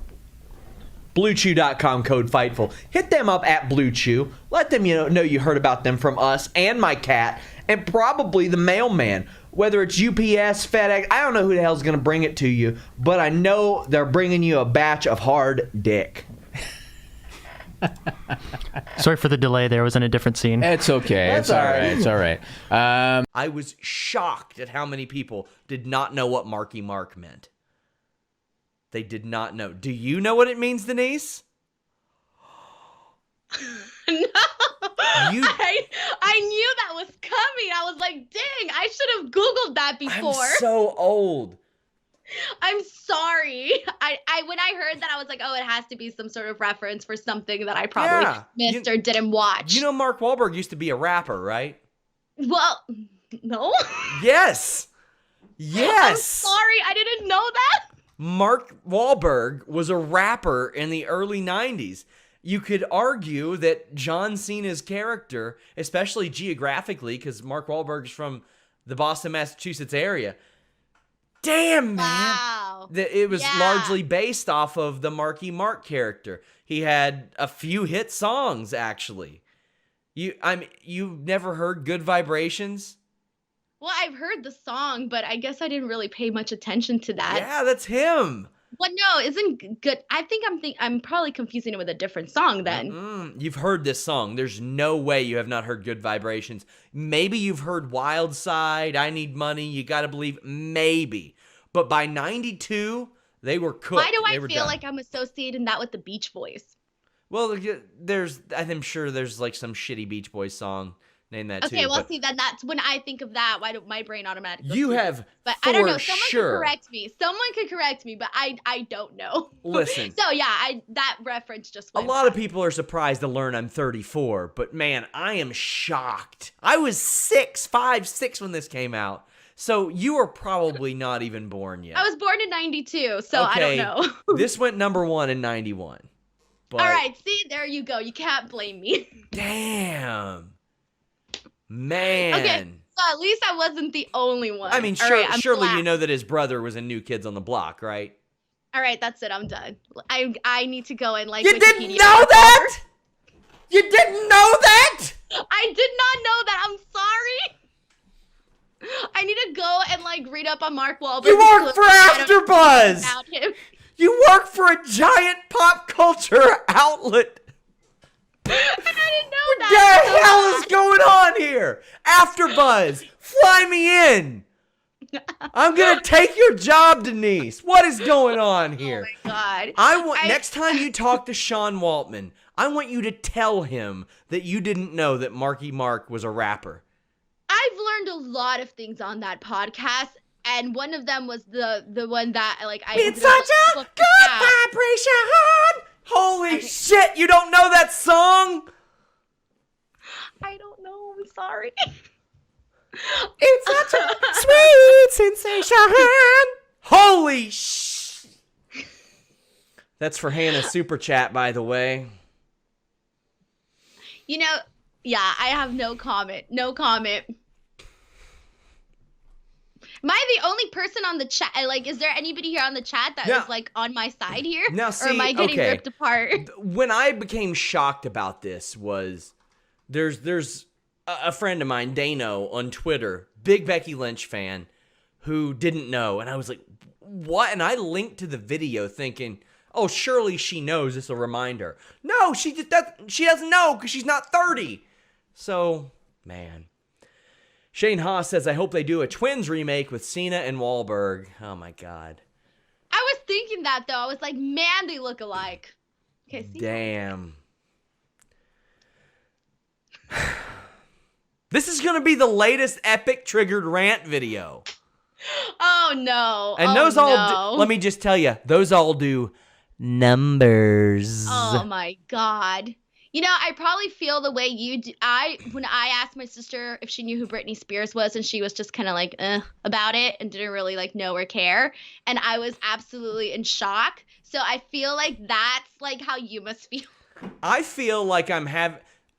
BlueChew.com, code FIGHTFUL. Hit them up at Blue Chew. Let them know you heard about them from us and my cat and probably the mailman. Whether it's UPS, FedEx, I don't know who the hell's going to bring it to you, but I know they're bringing you a batch of hard dick. Sorry for the delay. There was in a different scene. It's okay. It's all right. It's all right. I was shocked at how many people did not know what Marky Mark meant. They did not know. Do you know what it means, Denise? No. I knew that was coming. I was like, dang, I should have Googled that before. I'm so old. I'm sorry. I when I heard that, I was like, oh, it has to be some sort of reference for something that I probably missed or didn't watch. You know Mark Wahlberg used to be a rapper, right? Well, no. Yes. Yes. I'm sorry. I didn't know that. Mark Wahlberg was a rapper in the early 90s. You could argue that John Cena's character, especially geographically, because Mark Wahlberg's from the Boston, Massachusetts area. Damn, man. Wow. It was largely based off of the Marky Mark character. He had a few hit songs, actually. You've never heard Good Vibrations? Well, I've heard the song, but I guess I didn't really pay much attention to that. Yeah, that's him. Well, no, isn't good. I think I'm probably confusing it with a different song then. You've heard this song. There's no way you have not heard Good Vibrations. Maybe you've heard Wild Side, I Need Money, You Gotta Believe, maybe. But by 92, they were cooked. Why do I feel like I'm associating that with the Beach Boys? Well, I'm sure there's like some shitty Beach Boys song named that too. Okay, well, see, then that's when I think of that. Why don't my brain automatically? You have, but I don't know. for Someone sure. could correct me. Someone could correct me, but I don't know. Listen. So yeah, that reference just went A lot of people are surprised to learn I'm 34, but man, I am shocked. I was 5, 6 when this came out. So you are probably not even born yet. I was born in 92, so I don't know. This went #1 in 91. But all right, see, there you go. You can't blame me. Damn. Man. Okay, so at least I wasn't the only one. I mean, All right, I'm surely glad. you know that his brother was in New Kids on the Block, right? All right, that's it. I'm done. I need to go and like. You didn't Wikipedia know that? You didn't know that? I did not know that. I'm sorry. I need to go and like read up on Mark Wahlberg. You work for AfterBuzz. About him. You work for a giant pop culture outlet. And I didn't know that. What the hell is going on here? AfterBuzz, fly me in. I'm gonna take your job, Denise. What is going on here? Oh my God. Next time you talk to Sean Waltman, I want you to tell him that you didn't know that Marky Mark was a rapper. I've learned a lot of things on that podcast, and one of them was the one that like I. It's such a good vibration. Holy shit! You don't know that song? I don't know. I'm sorry. It's such a sweet sensation. Holy sh! That's for Hannah's super chat, by the way. You know, yeah, I have no comment. No comment. Am I the only person on the chat? Like, is there anybody here on the chat that is like on my side here? Now, or am I getting ripped apart? When I became shocked about this was there's a friend of mine, Dano, on Twitter, big Becky Lynch fan, who didn't know, and I was like, what? And I linked to the video thinking, oh, surely she knows. This will remind her. No, she doesn't know because she's not 30. So, man. Shane Haas says, I hope they do a Twins remake with Cena and Wahlberg. Oh, my God. I was thinking that, though. I was like, man, they look alike. Okay, see? Damn. This is going to be the latest epic triggered rant video. Oh, no. And those all, let me just tell you, those all do numbers. Oh, my God. You know, I probably feel the way you do. When I asked my sister if she knew who Britney Spears was, and she was just kind of like, about it and didn't really like know or care. And I was absolutely in shock. So I feel like that's like how you must feel. I feel like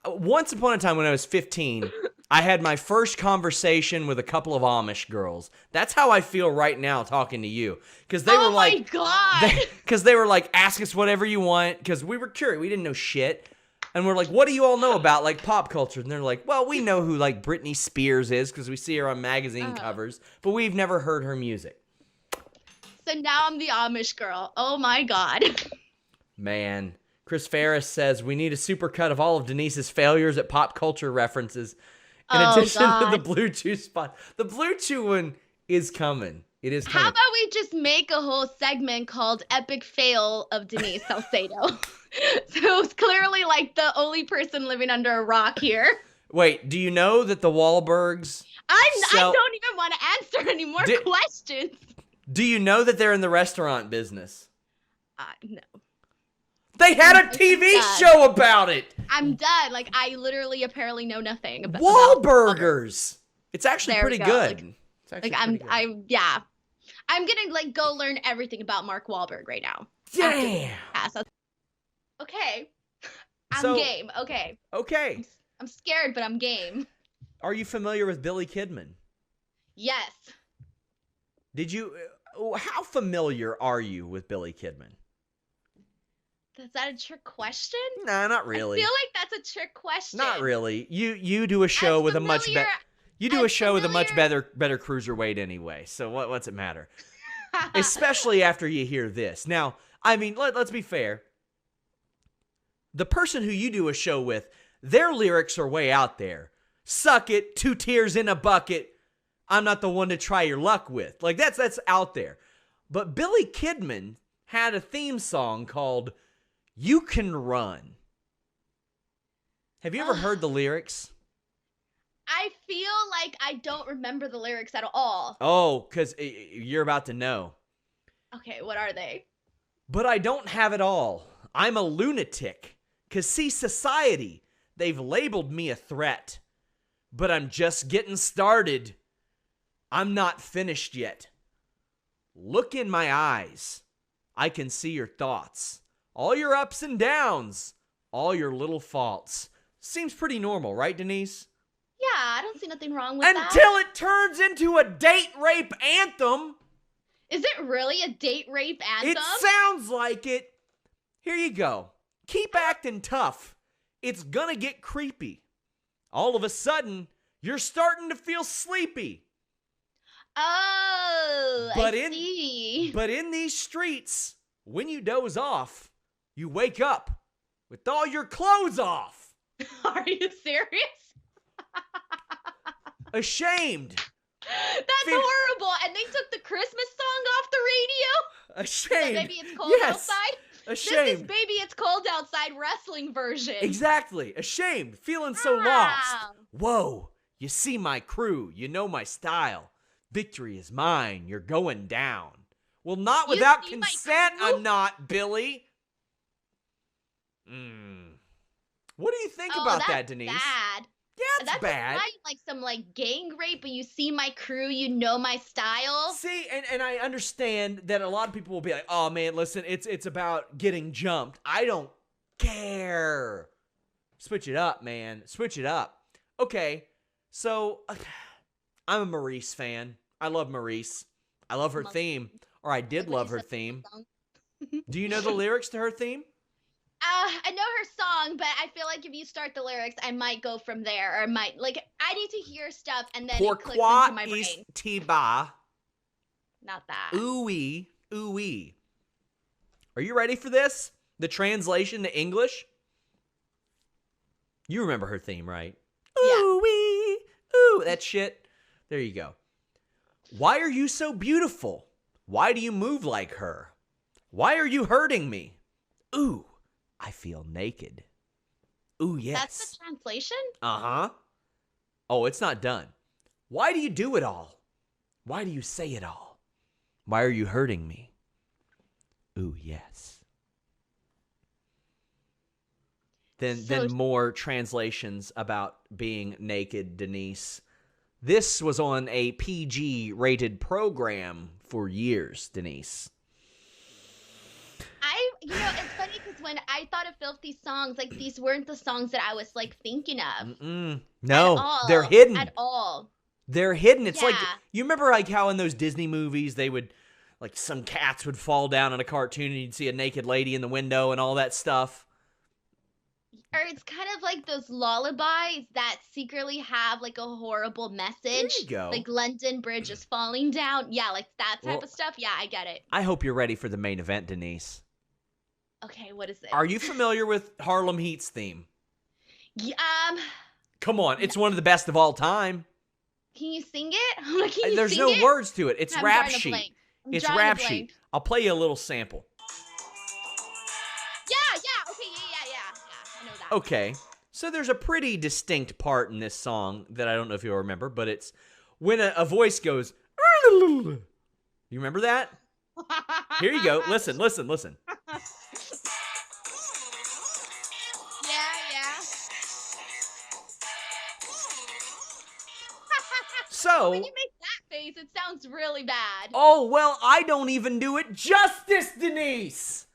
once upon a time when I was 15, I had my first conversation with a couple of Amish girls. That's how I feel right now talking to you. Because they were like, oh my God. Because they were like, ask us whatever you want. Because we were curious. We didn't know shit. And we're like, what do you all know about, like, pop culture? And they're like, well, we know who, like, Britney Spears is because we see her on magazine covers, but we've never heard her music. So now I'm the Amish girl. Oh, my God. Man. Chris Ferris says, we need a supercut of all of Denise's failures at pop culture references. In addition to the Blue Chew spot. The Blue Chew one is coming. It is coming. How about we just make a whole segment called Epic Fail of Denise Salcedo? So it's clearly like the only person living under a rock here. Wait, do you know that the Wahlbergs... I don't even want to answer any more questions. Do you know that they're in the restaurant business? No. They had a TV show about it. I'm done. Like, I literally apparently know nothing about Wahlburgers. It's actually There we pretty go. good. It's actually Like, pretty good. I'm gonna like go learn everything about Mark Wahlberg right now. Damn. Okay. I'm So- game. Okay. Okay. I'm scared, but I'm game. Are you familiar with Billy Kidman? Yes. Did you... How familiar are you with Billy Kidman? Is that a trick question? Nah, not really. I feel like that's a trick question. Not really. You do a show with a much better... You do a show with a much better cruiserweight anyway. So what's it matter? Especially after you hear this. Now, I mean, let's be fair. The person who you do a show with, their lyrics are way out there. Suck it, 2 tears in a bucket. I'm not the one to try your luck with. Like that's out there. But Billy Kidman had a theme song called You Can Run. Have you ever heard the lyrics? I feel like I don't remember the lyrics at all. Oh, because you're about to know. Okay, what are they? But I don't have it all. I'm a lunatic. Because see, society, they've labeled me a threat. But I'm just getting started. I'm not finished yet. Look in my eyes. I can see your thoughts. All your ups and downs. All your little faults. Seems pretty normal, right, Denise? Yeah, I don't see nothing wrong with that. Until it turns into a date rape anthem. Is it really a date rape anthem? It sounds like it. Here you go. Keep acting tough. It's gonna get creepy. All of a sudden, you're starting to feel sleepy. Oh, But I see. But in these streets, when you doze off, you wake up with all your clothes off. Are you serious? Ashamed. That's horrible. And they took the Christmas song off the radio? Ashamed. Maybe It's Cold Yes. Outside? Ashamed. This is Baby It's Cold Outside wrestling version. Exactly. Ashamed. Feeling so lost. Whoa. You see my crew. You know my style. Victory is mine. You're going down. Well, not You without see my consent, crew? I'm not, Billy. What do you think about that's that, Denise? Bad. Yeah, it's That's bad. like some gang rape, but you see my crew, you know my style. See, and I understand that a lot of people will be like, oh man, listen, it's about getting jumped. I don't care. Switch it up, man. Switch it up. Okay, so I'm a Maurice fan. I love Maurice. I love her theme, or I did love her theme. Do you know the lyrics to her theme? I know her song, but I feel like if you start the lyrics, I might go from there, or I need to hear stuff and then it clicks into my Pourquoi brain. Tiba? Not that. Ooey, ooey. Are you ready for this? The translation to English? You remember her theme, right? Yeah. Ooey, ooh, that shit. There you go. Why are you so beautiful? Why do you move like her? Why are you hurting me? Ooh, I feel naked. Ooh, yes. That's the translation? Uh-huh. Oh, it's not done. Why do you do it all? Why do you say it all? Why are you hurting me? Ooh, yes. Then more translations about being naked, Denise. This was on a PG-rated program for years, Denise. It's funny because when I thought of Filthy songs, like these weren't the songs that I was like thinking of. No, At all, they're hidden. At all. They're hidden. It's like, Yeah. you remember like how in those Disney movies they would, like some cats would fall down in a cartoon and you'd see a naked lady in the window and all that stuff. Or it's kind of like those lullabies that secretly have like a horrible message. There you go. Like London Bridge is falling down. Yeah, like that type Well, of stuff. Yeah, I get it. I hope you're ready for the main event, Denise. Okay, what is it? Are you familiar with Harlem Heat's theme? Yeah, Come on, it's one of the best of all time. can you sing it? I'm like, can you There's sing no it? words to it. It's I'm rap drawing a sheet. blank. I'm It's drawing a rap blank. sheet. I'll play you a little sample. Yeah. Okay, yeah. I know that. Okay, so there's a pretty distinct part in this song that I don't know if you'll remember, but it's when a voice goes, you remember that? Here you go. Listen. Yeah. So when you make that face, it sounds really bad. Oh, well, I don't even do it justice, Denise.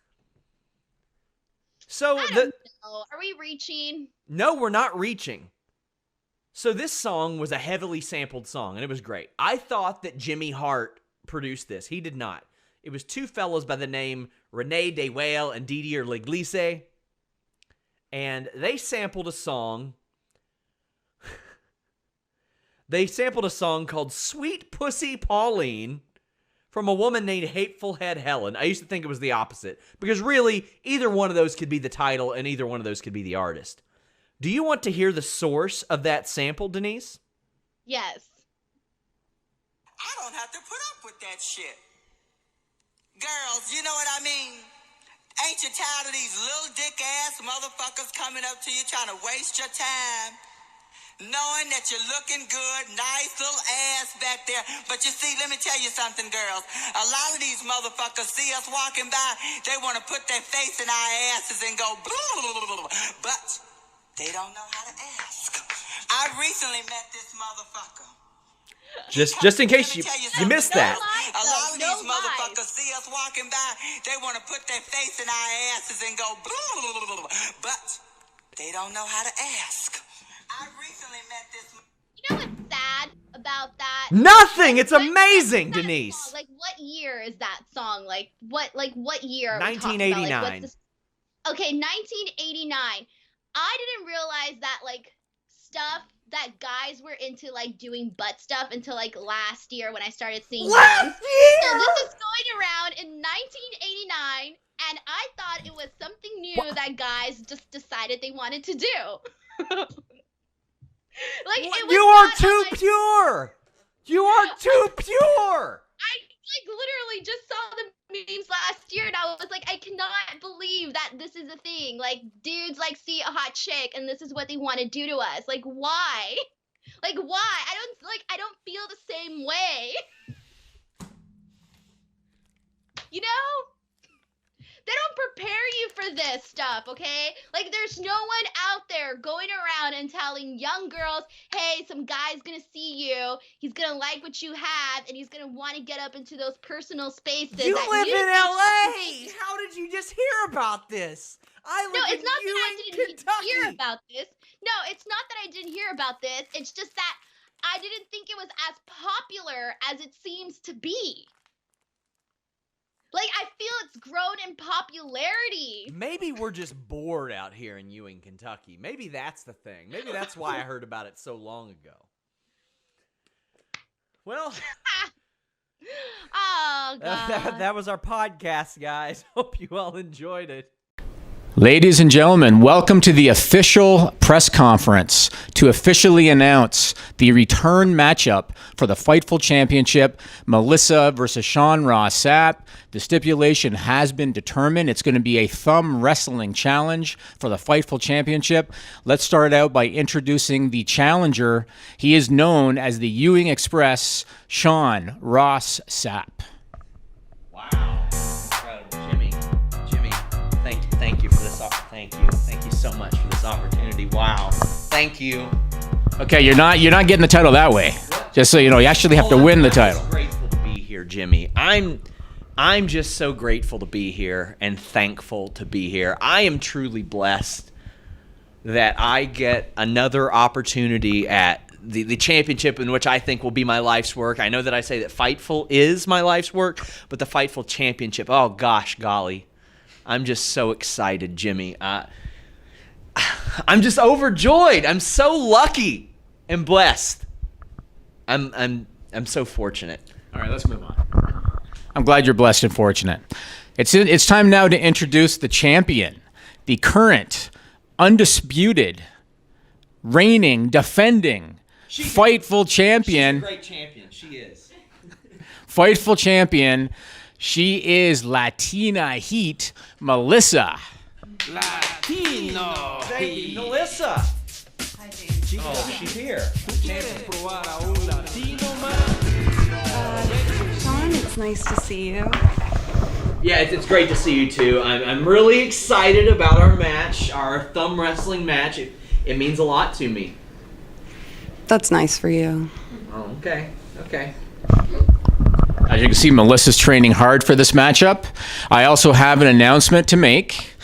So I don't know. Are we reaching? No, we're not reaching. So this song was a heavily sampled song, and it was great. I thought that Jimmy Hart produced this. He did not. It was two fellows by the name Rene DeWale and Didier L'Eglise, and they sampled a song. They sampled a song called Sweet Pussy Pauline from a woman named Hateful Head Helen. I used to think it was the opposite, because really, either one of those could be the title and either one of those could be the artist. Do you want to hear the source of that sample, Denise? Yes. I don't have to put up with that shit. Girls, you know what I mean? Ain't you tired of these little dick ass motherfuckers coming up to you trying to waste your time? Knowing that you're looking good, nice little ass back there. But you see, let me tell you something, girls. A lot of these motherfuckers see us walking by, they want to put their face in our asses and go, but they don't know how to ask. I recently met this motherfucker. Just in case you missed that. A lot of these motherfuckers see us walking by, they want to put their face in our asses and go, but they don't know how to ask. I recently met this. You know what's sad about that? Nothing. It's amazing, Denise. Song? Like, what year is that song? Like, what year? Are 1989. we talking about? Okay, 1989. I didn't realize that like stuff that guys were into, like doing butt stuff, until like last year when I started seeing. Last year. So this is going around in 1989, and I thought it was something new that guys just decided they wanted to do. Like, it was you are not too like, pure. You are too pure. I like literally just saw the memes last year, and I was like, I cannot believe that this is a thing. Like, dudes like see a hot chick, and this is what they want to do to us. Like, why? Like, why? I don't feel the same way. You know? They don't prepare you for this stuff, okay? Like, there's no one out there going around and telling young girls, hey, some guy's gonna see you, he's gonna like what you have, and he's gonna want to get up into those personal spaces. You that live you in think- LA. How did you just hear about this? I live No, in it's not that I didn't Kentucky. hear about this. No, it's not that I didn't hear about this. It's just that I didn't think it was as popular as it seems to be. Like, I feel it's grown in popularity. Maybe we're just bored out here in Ewing, Kentucky. Maybe that's the thing. Maybe that's why I heard about it so long ago. Well, oh, God. that was our podcast, guys. Hope you all enjoyed it. Ladies and gentlemen, welcome to the official press conference to officially announce the return matchup for the Fightful Championship, Melissa versus Sean Ross Sapp. The stipulation has been determined. It's going to be a thumb wrestling challenge for the Fightful Championship. Let's start out by introducing the challenger. He is known as the Ewing Express, Sean Ross Sapp. Thank you for this. Thank you so much for this opportunity. Wow. Thank you. Okay, you're not getting the title that way. Just so you know, you actually have to win the title. I'm grateful to be here, Jimmy. I'm just so grateful to be here and thankful to be here. I am truly blessed that I get another opportunity at the championship, in which I think will be my life's work. I know that I say that Fightful is my life's work, but the Fightful Championship, oh gosh, golly. I'm just so excited, Jimmy. I'm just overjoyed. I'm so lucky and blessed. I'm so fortunate. All right, let's move on. I'm glad you're blessed and fortunate. It's time now to introduce the champion, the current, undisputed, reigning, defending, Fightful champion. She's a great champion. She is. Fightful champion. She is Latina Heat, Melissa. Latino. Hey, Melissa. Hi, James. Oh, she's here. Sean, it's nice to see you. Yeah, it's great to see you too. I'm really excited about our match, our thumb wrestling match. It means a lot to me. That's nice for you. Oh, okay. As you can see, Melissa's training hard for this matchup. I also have an announcement to make.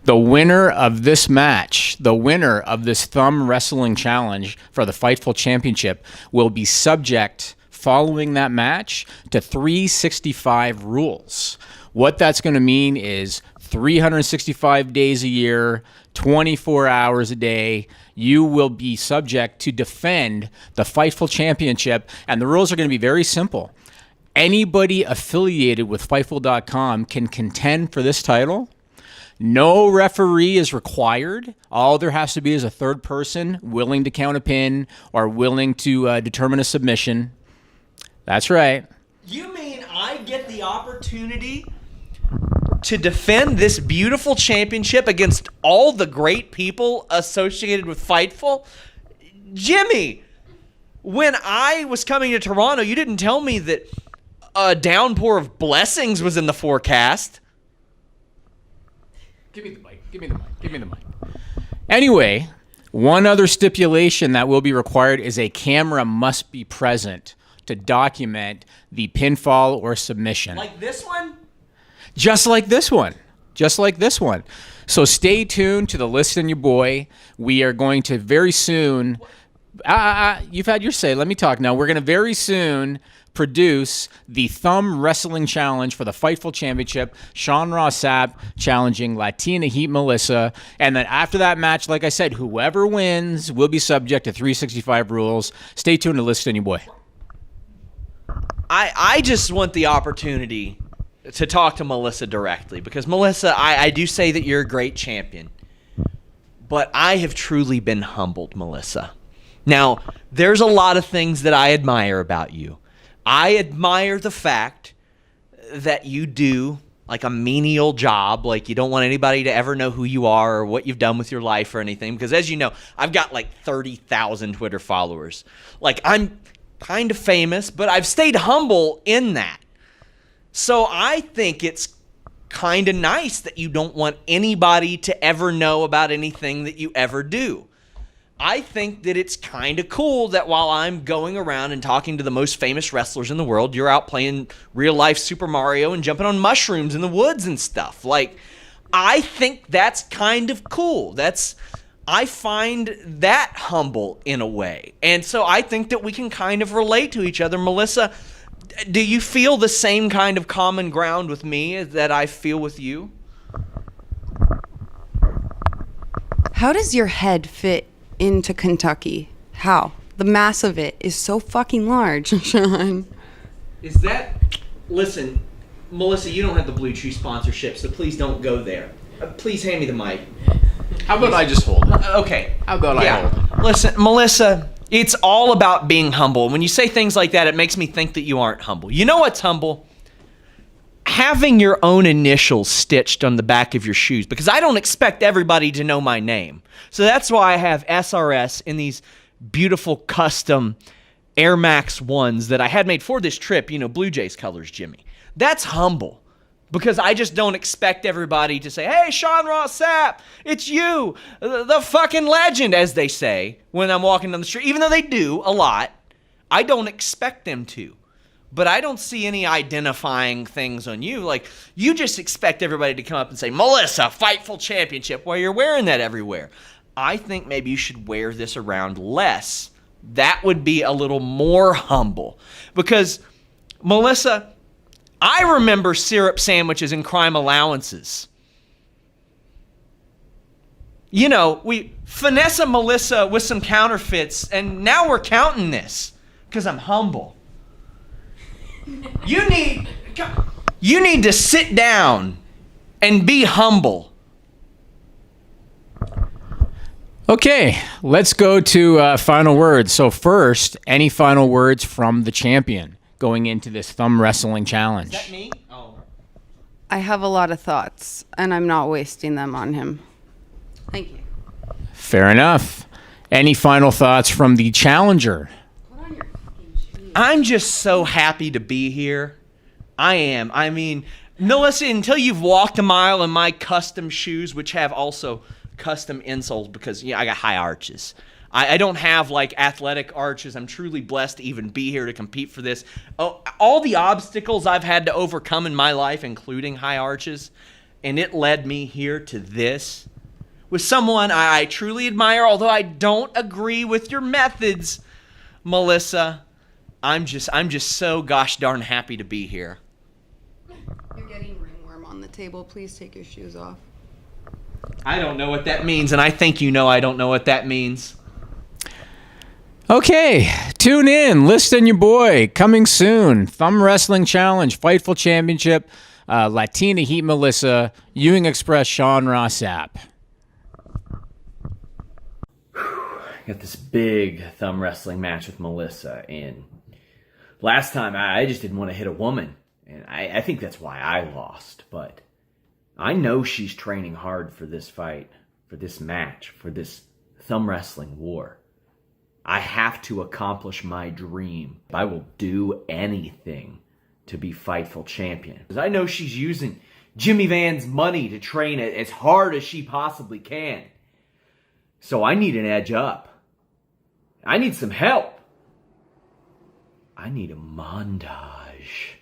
The winner of this match, the winner of this thumb wrestling challenge for the Fightful Championship, will be subject, following that match, to 365 rules. What that's going to mean is 365 days a year, 24 hours a day, you will be subject to defend the Fightful Championship, and the rules are going to be very simple. Anybody affiliated with Fightful.com can contend for this title. No referee is required. All there has to be is a third person willing to count a pin or willing to determine a submission. That's right. You mean I get the opportunity to defend this beautiful championship against all the great people associated with Fightful? Jimmy, when I was coming to Toronto, you didn't tell me that a downpour of blessings was in the forecast. Give me the mic. Anyway, one other stipulation that will be required is a camera must be present to document the pinfall or submission. Like this one? Just like this one. So stay tuned to the List and Your Boy. We are going to very soon... you've had your say. Let me talk now. We're going to very soon produce the Thumb Wrestling Challenge for the Fightful Championship. Sean Ross Sapp challenging Latina Heat Melissa. And then after that match, like I said, whoever wins will be subject to 365 rules. Stay tuned to List and Your Boy. I just want the opportunity to talk to Melissa directly, because Melissa, I do say that you're a great champion, but I have truly been humbled, Melissa. Now, there's a lot of things that I admire about you. I admire the fact that you do like a menial job, like you don't want anybody to ever know who you are or what you've done with your life or anything, because as you know, I've got like 30,000 Twitter followers. Like, I'm kind of famous, but I've stayed humble in that. So I think it's kind of nice that you don't want anybody to ever know about anything that you ever do. I think that it's kind of cool that while I'm going around and talking to the most famous wrestlers in the world, you're out playing real-life Super Mario and jumping on mushrooms in the woods and stuff. Like, I think that's kind of cool. I find that humble in a way. And so I think that we can kind of relate to each other. Melissa, do you feel the same kind of common ground with me that I feel with you? How does your head fit into Kentucky? How? The mass of it is so fucking large, Sean. Is that... Listen, Melissa, you don't have the Blue Chew sponsorship, so please don't go there. Please hand me the mic. How about I just hold it? Okay. How about I hold it? Listen, Melissa, it's all about being humble. When you say things like that, it makes me think that you aren't humble. You know what's humble? Having your own initials stitched on the back of your shoes, because I don't expect everybody to know my name. So that's why I have SRS in these beautiful custom Air Max 1s that I had made for this trip, you know, Blue Jays colors, Jimmy. That's humble, because I just don't expect everybody to say, hey, Sean Ross Sapp, it's you, the fucking legend, as they say when I'm walking down the street. Even though they do a lot, I don't expect them to. But I don't see any identifying things on you. Like, you just expect everybody to come up and say, Melissa, Fightful Championship, while you're wearing that everywhere. I think maybe you should wear this around less. That would be a little more humble. Because, Melissa, I remember syrup sandwiches and crime allowances. You know, we finesse a Melissa with some counterfeits, and now we're counting this because I'm humble. You need... You need to sit down and be humble. Okay, let's go to final words. So first, any final words from the champion going into this thumb wrestling challenge? Is that me? Oh. I have a lot of thoughts, and I'm not wasting them on him. Thank you. Fair enough. Any final thoughts from the challenger? I'm just so happy to be here. I am. I mean, Melissa, until you've walked a mile in my custom shoes, which have also custom insoles because I got high arches. I don't have like athletic arches. I'm truly blessed to even be here to compete for this. Oh, all the obstacles I've had to overcome in my life, including high arches, and it led me here to this with someone I truly admire, although I don't agree with your methods, Melissa. I'm just so gosh darn happy to be here. You're getting ringworm on the table. Please take your shoes off. I don't know what that means, and I think you know I don't know what that means. Okay, tune in. List and your boy coming soon. Thumb Wrestling Challenge, Fightful Championship, Latina Heat Melissa, Ewing Express Sean Ross Sapp. Got this big thumb wrestling match with Melissa, and last time I just didn't want to hit a woman, and I think that's why I lost, but I know she's training hard for this fight, for this match, for this thumb wrestling war. I have to accomplish my dream. I will do anything to be Fightful champion. Because I know she's using Jimmy Van's money to train as hard as she possibly can. So I need an edge up. I need some help. I need a montage.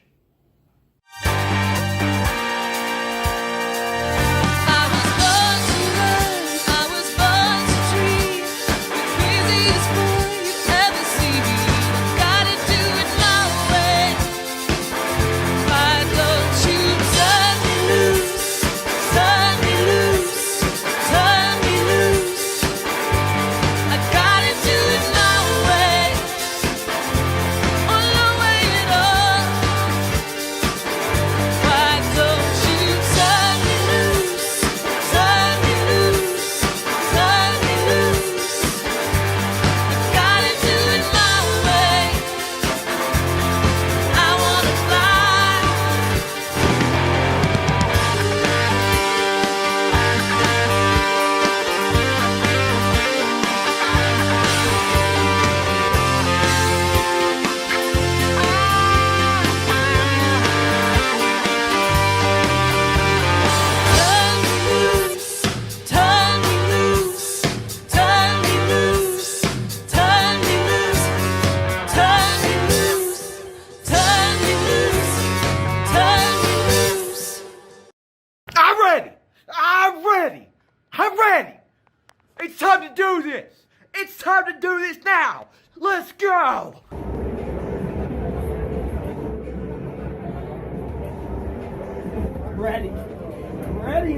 I'm ready. It's time to do this. It's time to do this now. Let's go. I'm ready. I'm ready.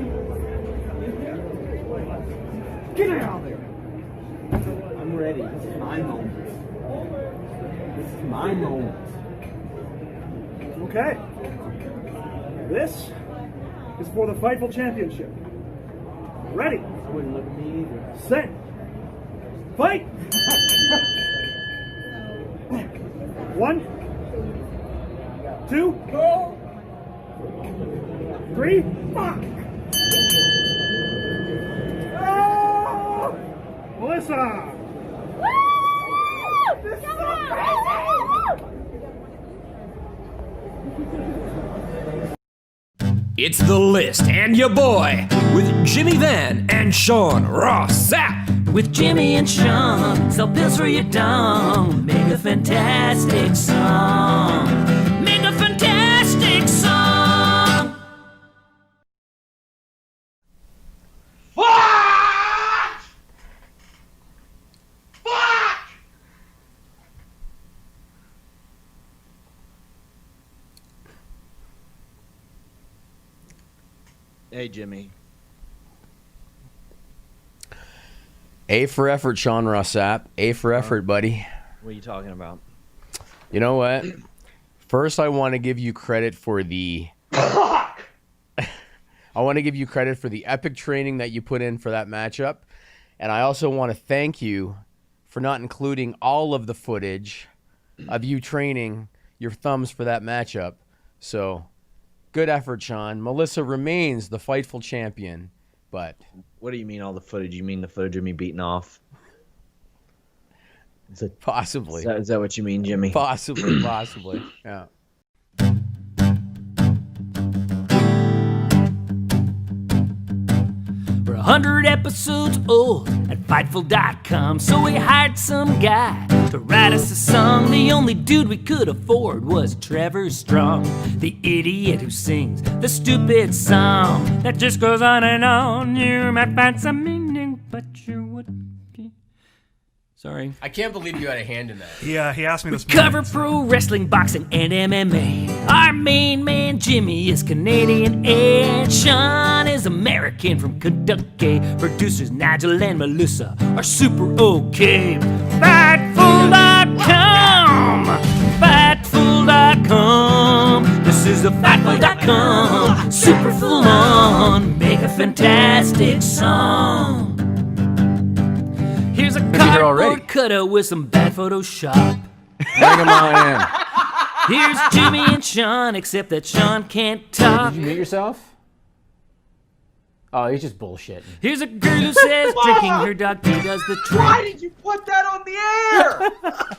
Get out of there. I'm ready. This is my moment. This is my moment. Okay. This is for the Fightful Championship. Ready? Wouldn't look at me either. Set. Fight! 1, 2, 3, fuck! Oh! Melissa! Woo! This is so crazy! It's The List and your boy with Jimmy Van and Sean Ross Sapp. With Jimmy and Sean, sell pills for your dong. Make a fantastic song. Make a fantastic song. Fuck! Fuck! Hey, Jimmy. A for effort, Sean Ross Sapp. A for effort, buddy. What are you talking about? You know what? First, I want to give you credit for the I want to give you credit for the epic training that you put in for that matchup. And I also want to thank you for not including all of the footage of you training your thumbs for that matchup. So, good effort, Sean. Melissa remains the Fightful champion, but... What do you mean all the footage? You mean the footage of me beating off? Possibly. Is that what you mean, Jimmy? Possibly, yeah. We're 100 episodes old at Fightful.com, so we hired some guy to write us a song. The only dude we could afford was Trevor Strong, the idiot who sings the stupid song that just goes on and on. You might find some meaning, but you wouldn't be. Sorry. I can't believe you had a hand in that. Yeah, he asked me this morning. Cover pro wrestling, boxing, and MMA. Our main man, Jimmy, is Canadian, and Sean is American from Kentucky. Producers Nigel and Melissa are super okay. Fightful.com. Fightful.com. This is the Fightful.com. Super full on. Make a fantastic song. Here's a cardboard cutout with some bad Photoshop. Bring him on in. Here's Jimmy and Sean, except that Sean can't talk. Did you mute yourself? Oh, he's just bullshitting. Here's a girl who says drinking her dog pee does the trick. Why did you put that on the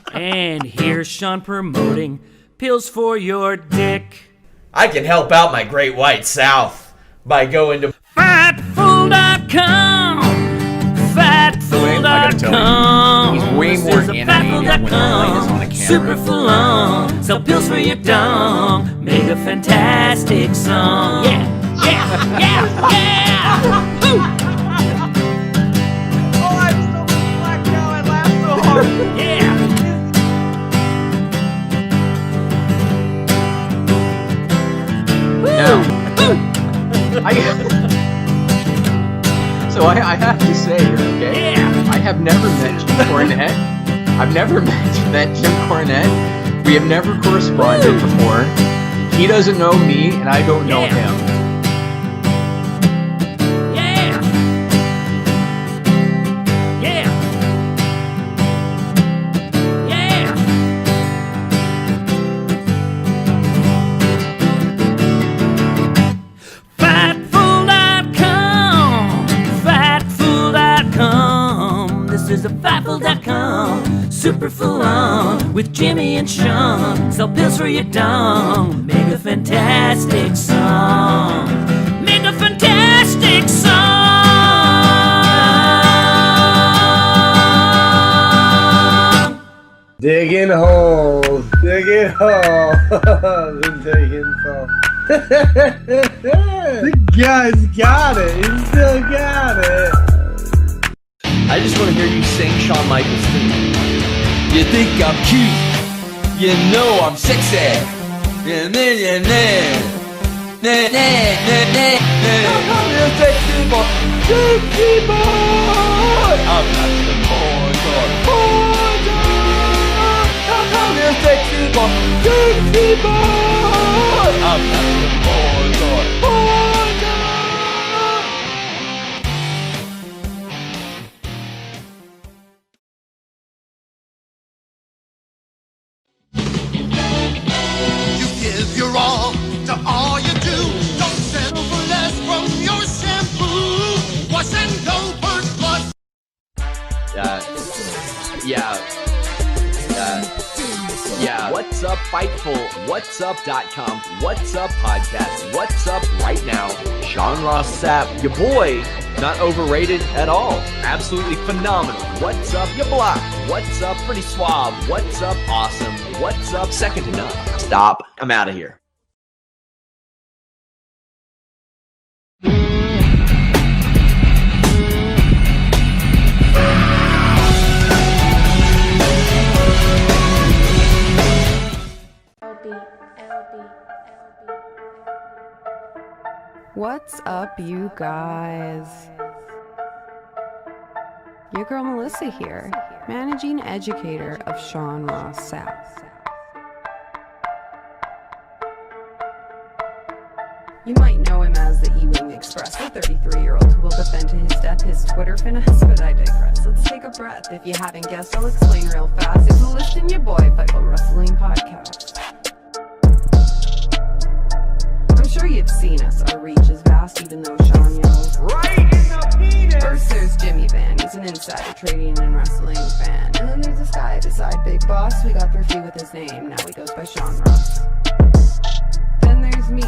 air? And here's Sean promoting pills for your dick. I can help out my Great White South by going to Fightful.com. Fightful.com. He's way more animated when the light is on the camera. Super full on. Sell pills for your dong. Make a fantastic song. Yeah. Woo. Oh, I'm so blacked out. I laughed so hard. Yeah. So I have to say here, okay? Yeah. I have never met Jim Cornette. I've never met Jim Cornette. We have never corresponded before. He doesn't know me, and I don't know him. Yeah. Yeah. Yeah. Fightful.com. Fightful.com. This is a Fightful.com. Super full on with Jimmy and Sean. Sell pills for your dong. Make a fantastic song. Make a fantastic song. Digging holes, digging holes, and digging holes. The guy's got it. He still got it. I just want to hear you sing Shawn Michaels' theme. You think I'm cute, you know I'm sexy. Yeah, yeah, I'm a sexy boy, sexy boy. I'm not the boy, boy. I'm a sexy boy, sexy boy. I'm not the boy, boy. Give your all to all you do. Don't settle for less from your shampoo. Wash and go first plus. Yeah. What's up, Fightful? What's up.com? What's up, podcast? What's up right now? Sean Ross Sapp, your boy, not overrated at all. Absolutely phenomenal. What's up, your block? What's up, pretty suave? What's up, awesome? What's up, second to none? Stop. I'm out of here. What's up, you guys? Your girl Melissa here, managing educator of Sean Ross Sapp. You might know him as the E-Wing Express, the 33-year-old who will defend to his death his Twitter finesse, but I digress. Let's take a breath. If you haven't guessed, I'll explain real fast. It's a list in your boy Fightful Wrestling Podcast. I'm sure you've seen us. Our reach is vast, even though Sean yells right in the penis. First there's Jimmy Van. He's an insider trading and wrestling fan. And then there's this guy beside Big Boss. We got thrifty with his name. Now he goes by Sean Ross. Then there's me,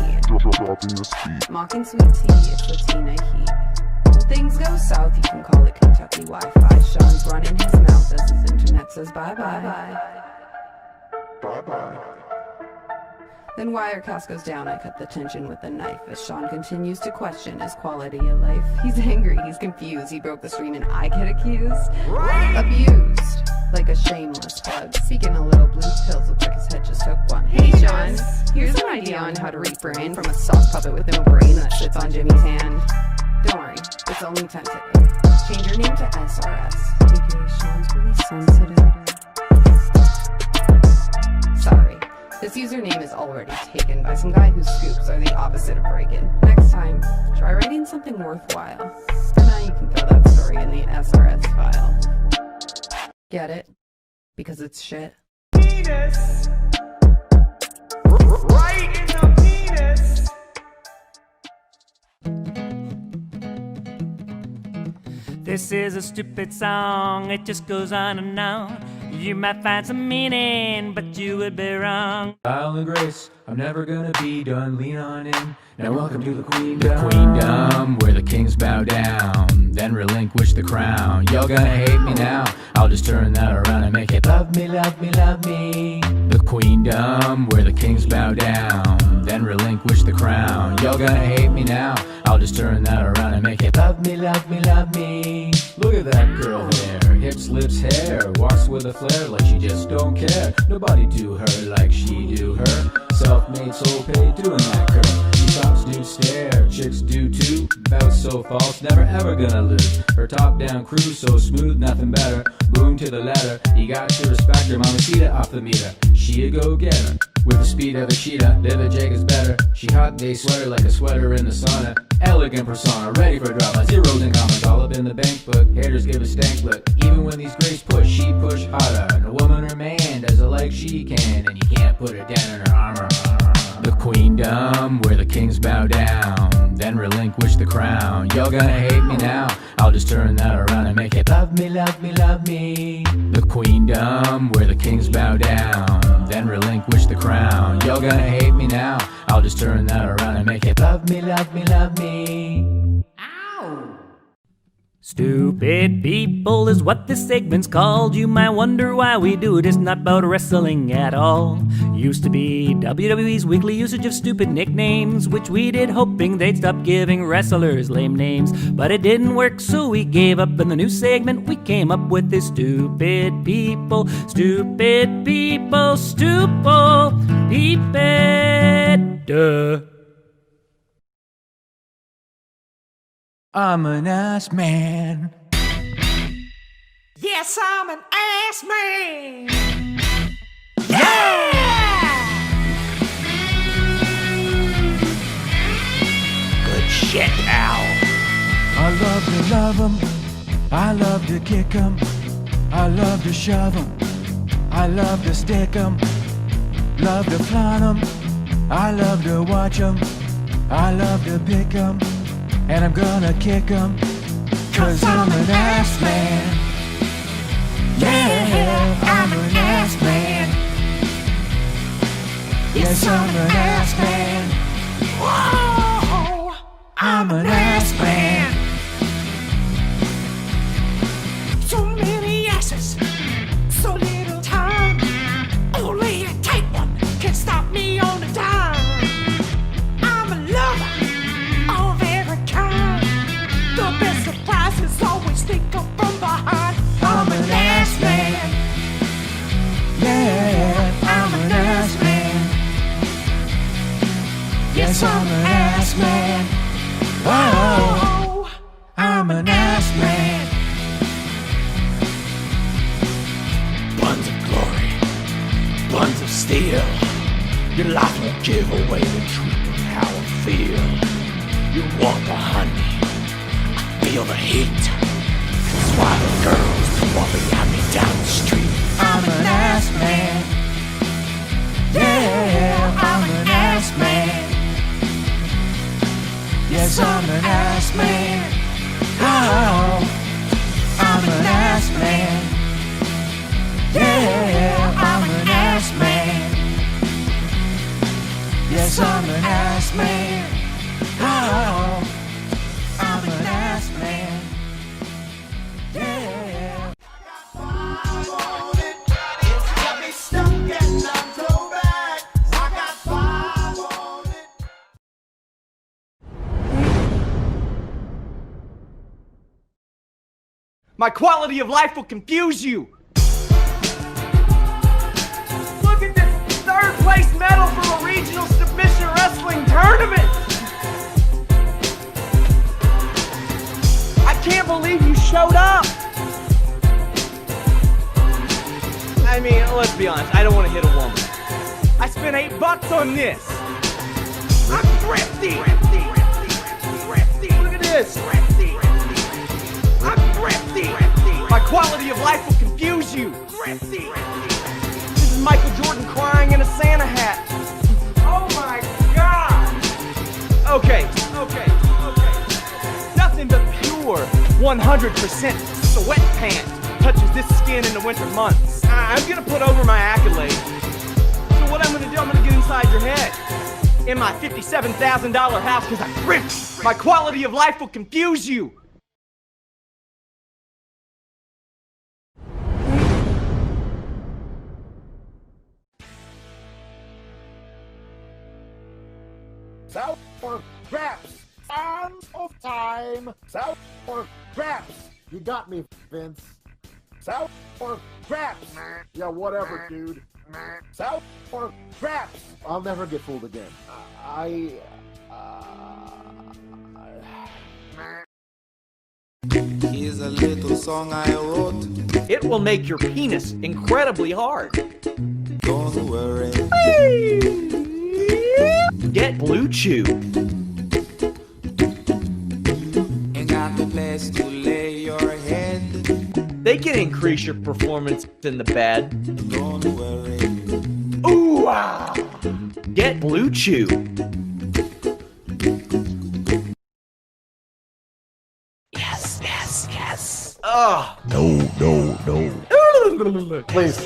mocking sweet tea, it's Latina heat. When things go south, you can call it Kentucky Wi-Fi. Sean's running his mouth as his internet says bye-bye. Bye-bye. Then Wirecast goes down, I cut the tension with a knife as Sean continues to question his quality of life. He's angry, he's confused, he broke the stream and I get accused. Right. Abused, like a shameless bug. Seeking a little blue pills, looks like his head just took one. Hey Sean, here's an idea on how to rebrand from a soft puppet with no brain that sits on Jimmy's hand. Don't worry, it's only tentative. Change your name to SRS, aka Sean's really sensitive. Sorry. This username is already taken by some guy whose scoops are the opposite of break-in. Next time, try writing something worthwhile. For now, you can throw that story in the SRS file. Get it? Because it's shit. Penis! Right in the penis! This is a stupid song, it just goes on and on. You might find some meaning, but you would be wrong. Style and grace, I'm never gonna be done. Lean on in. Now welcome to the Queendom. The Queendom, where the kings bow down, then relinquish the crown. Y'all gonna hate me now. I'll just turn that around and make it love me, love me, love me. The Queendom, where the kings bow down, then relinquish the crown. Y'all gonna hate me now. I'll just turn that around and make it love me, love me, love me. Look at that girl there, hips, lips, hair, walks with a flair like she just don't care. Nobody do her like she do her. Self-made, soul paid, doing that girl. She tops do stare, chicks do too. Bout so false, never ever gonna lose. Her top-down crew so smooth, nothing better. Boom to the ladder, you got to respect her. Mamacita off the meter, she a go-getter. With the speed of a cheetah, David Jake is better. She hot day sweater like a sweater in the sauna. Elegant persona, ready for drama. Zeros and commas, all up in the bank book. Haters give a stank look. Even when these grays push, she push harder. And a woman or man does it like she can, and you can't put her down in her armor. The Queendom, where the kings bow down, then relinquish the crown. Y'all gonna hate me now. I'll just turn that around and make it love me, love me, love me. The Queendom, where the kings bow down, then relinquish the crown. Y'all gonna hate me now. I'll just turn that around and make it love me, love me, love me. Ow! Stupid people is what this segment's called. You might wonder why we do it. It's not about wrestling at all. Used to be WWE's weekly usage of stupid nicknames, which we did hoping they'd stop giving wrestlers lame names. But it didn't work, so we gave up. In the new segment, we came up with this stupid people, stupid people, stupid people. Duh. I'm an ass man. Yes, I'm an ass man. Good shit, Al. I love to love 'em. I love to kick 'em. I love to shove 'em. I love to stick 'em. Love to flaunt 'em. I love to watch 'em. I love to pick 'em. And I'm gonna kick 'em, 'cause I'm an ass man. Yeah, I'm an ass man. Yes, I'm an ass man. Whoa, I'm an ass man. So many asses, so little time. Only a tight one can stop me on a dime. I'm a lover of every kind. The best surprises always think of from behind. I'm an ass man. Yeah, I'm an ass man. Yes, I'm an ass man. Oh, I'm an ass man. Buns of glory, buns of steel. Your life won't give away the truth of how I feel. feel. You want the honey, feel the heat. That's why the girls want to have me down the street. I'm an ass man. Yeah, I'm an ass man. Yes, I'm an ass man. Oh, I'm an ass man. Yeah, I'm an ass man. Yes, I'm an ass man. Oh, I'm an ass man. Yeah. Got me stuck and I'm go back. I got 5 on it. My quality of life will confuse you. Look at this 3rd place medal from a regional submission wrestling tournament. I can't believe you showed up. I mean, let's be honest, I don't want to hit a woman. I spent $8 on this. I'm thrifty. Look at this. I'm thrifty. My quality of life will confuse you. This is Michael Jordan crying in a Santa hat. Oh my God. Okay. Nothing but pure 100% sweatpants touches this skin in the winter months. I'm gonna put over my accolades. So what I'm gonna do, I'm gonna get inside your head. In my $57,000 house because I'm thrifty. My quality of life will confuse you. Sour Graps! Sound of time! Sour Graps! You got me, Vince. Sour Graps! Yeah, whatever, dude. Sour Graps! I'll never get fooled again. Here's a little song I wrote. It will make your penis incredibly hard. Don't worry. Get Blue Chew. Ain't got the place to lay your head. They can increase your performance in the bed. Don't worry. Ooh, wow. Get Blue Chew. Yes. Oh. No. Please.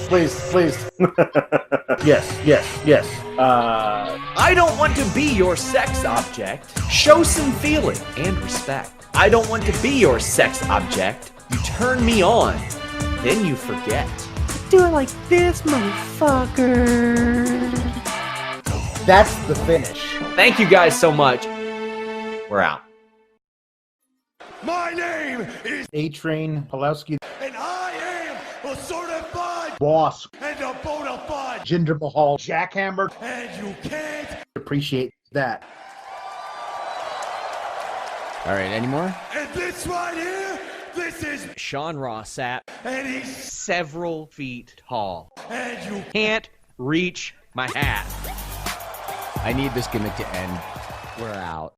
Yes. I don't want to be your sex object. Show some feeling and respect. I don't want to be your sex object. You turn me on, then you forget. Do it like this, motherfucker. That's the finish. Thank you guys so much. We're out. My name is A-Train Pulowski. and I am a certified Boss. and a bona fide. Jinder Mahal. Jackhammer. And you can't. Appreciate that. All right, any more? And this right here, this is Sean Ross Sapp, and he's Several feet tall. and you can't reach my hat. I need this gimmick to end. We're out.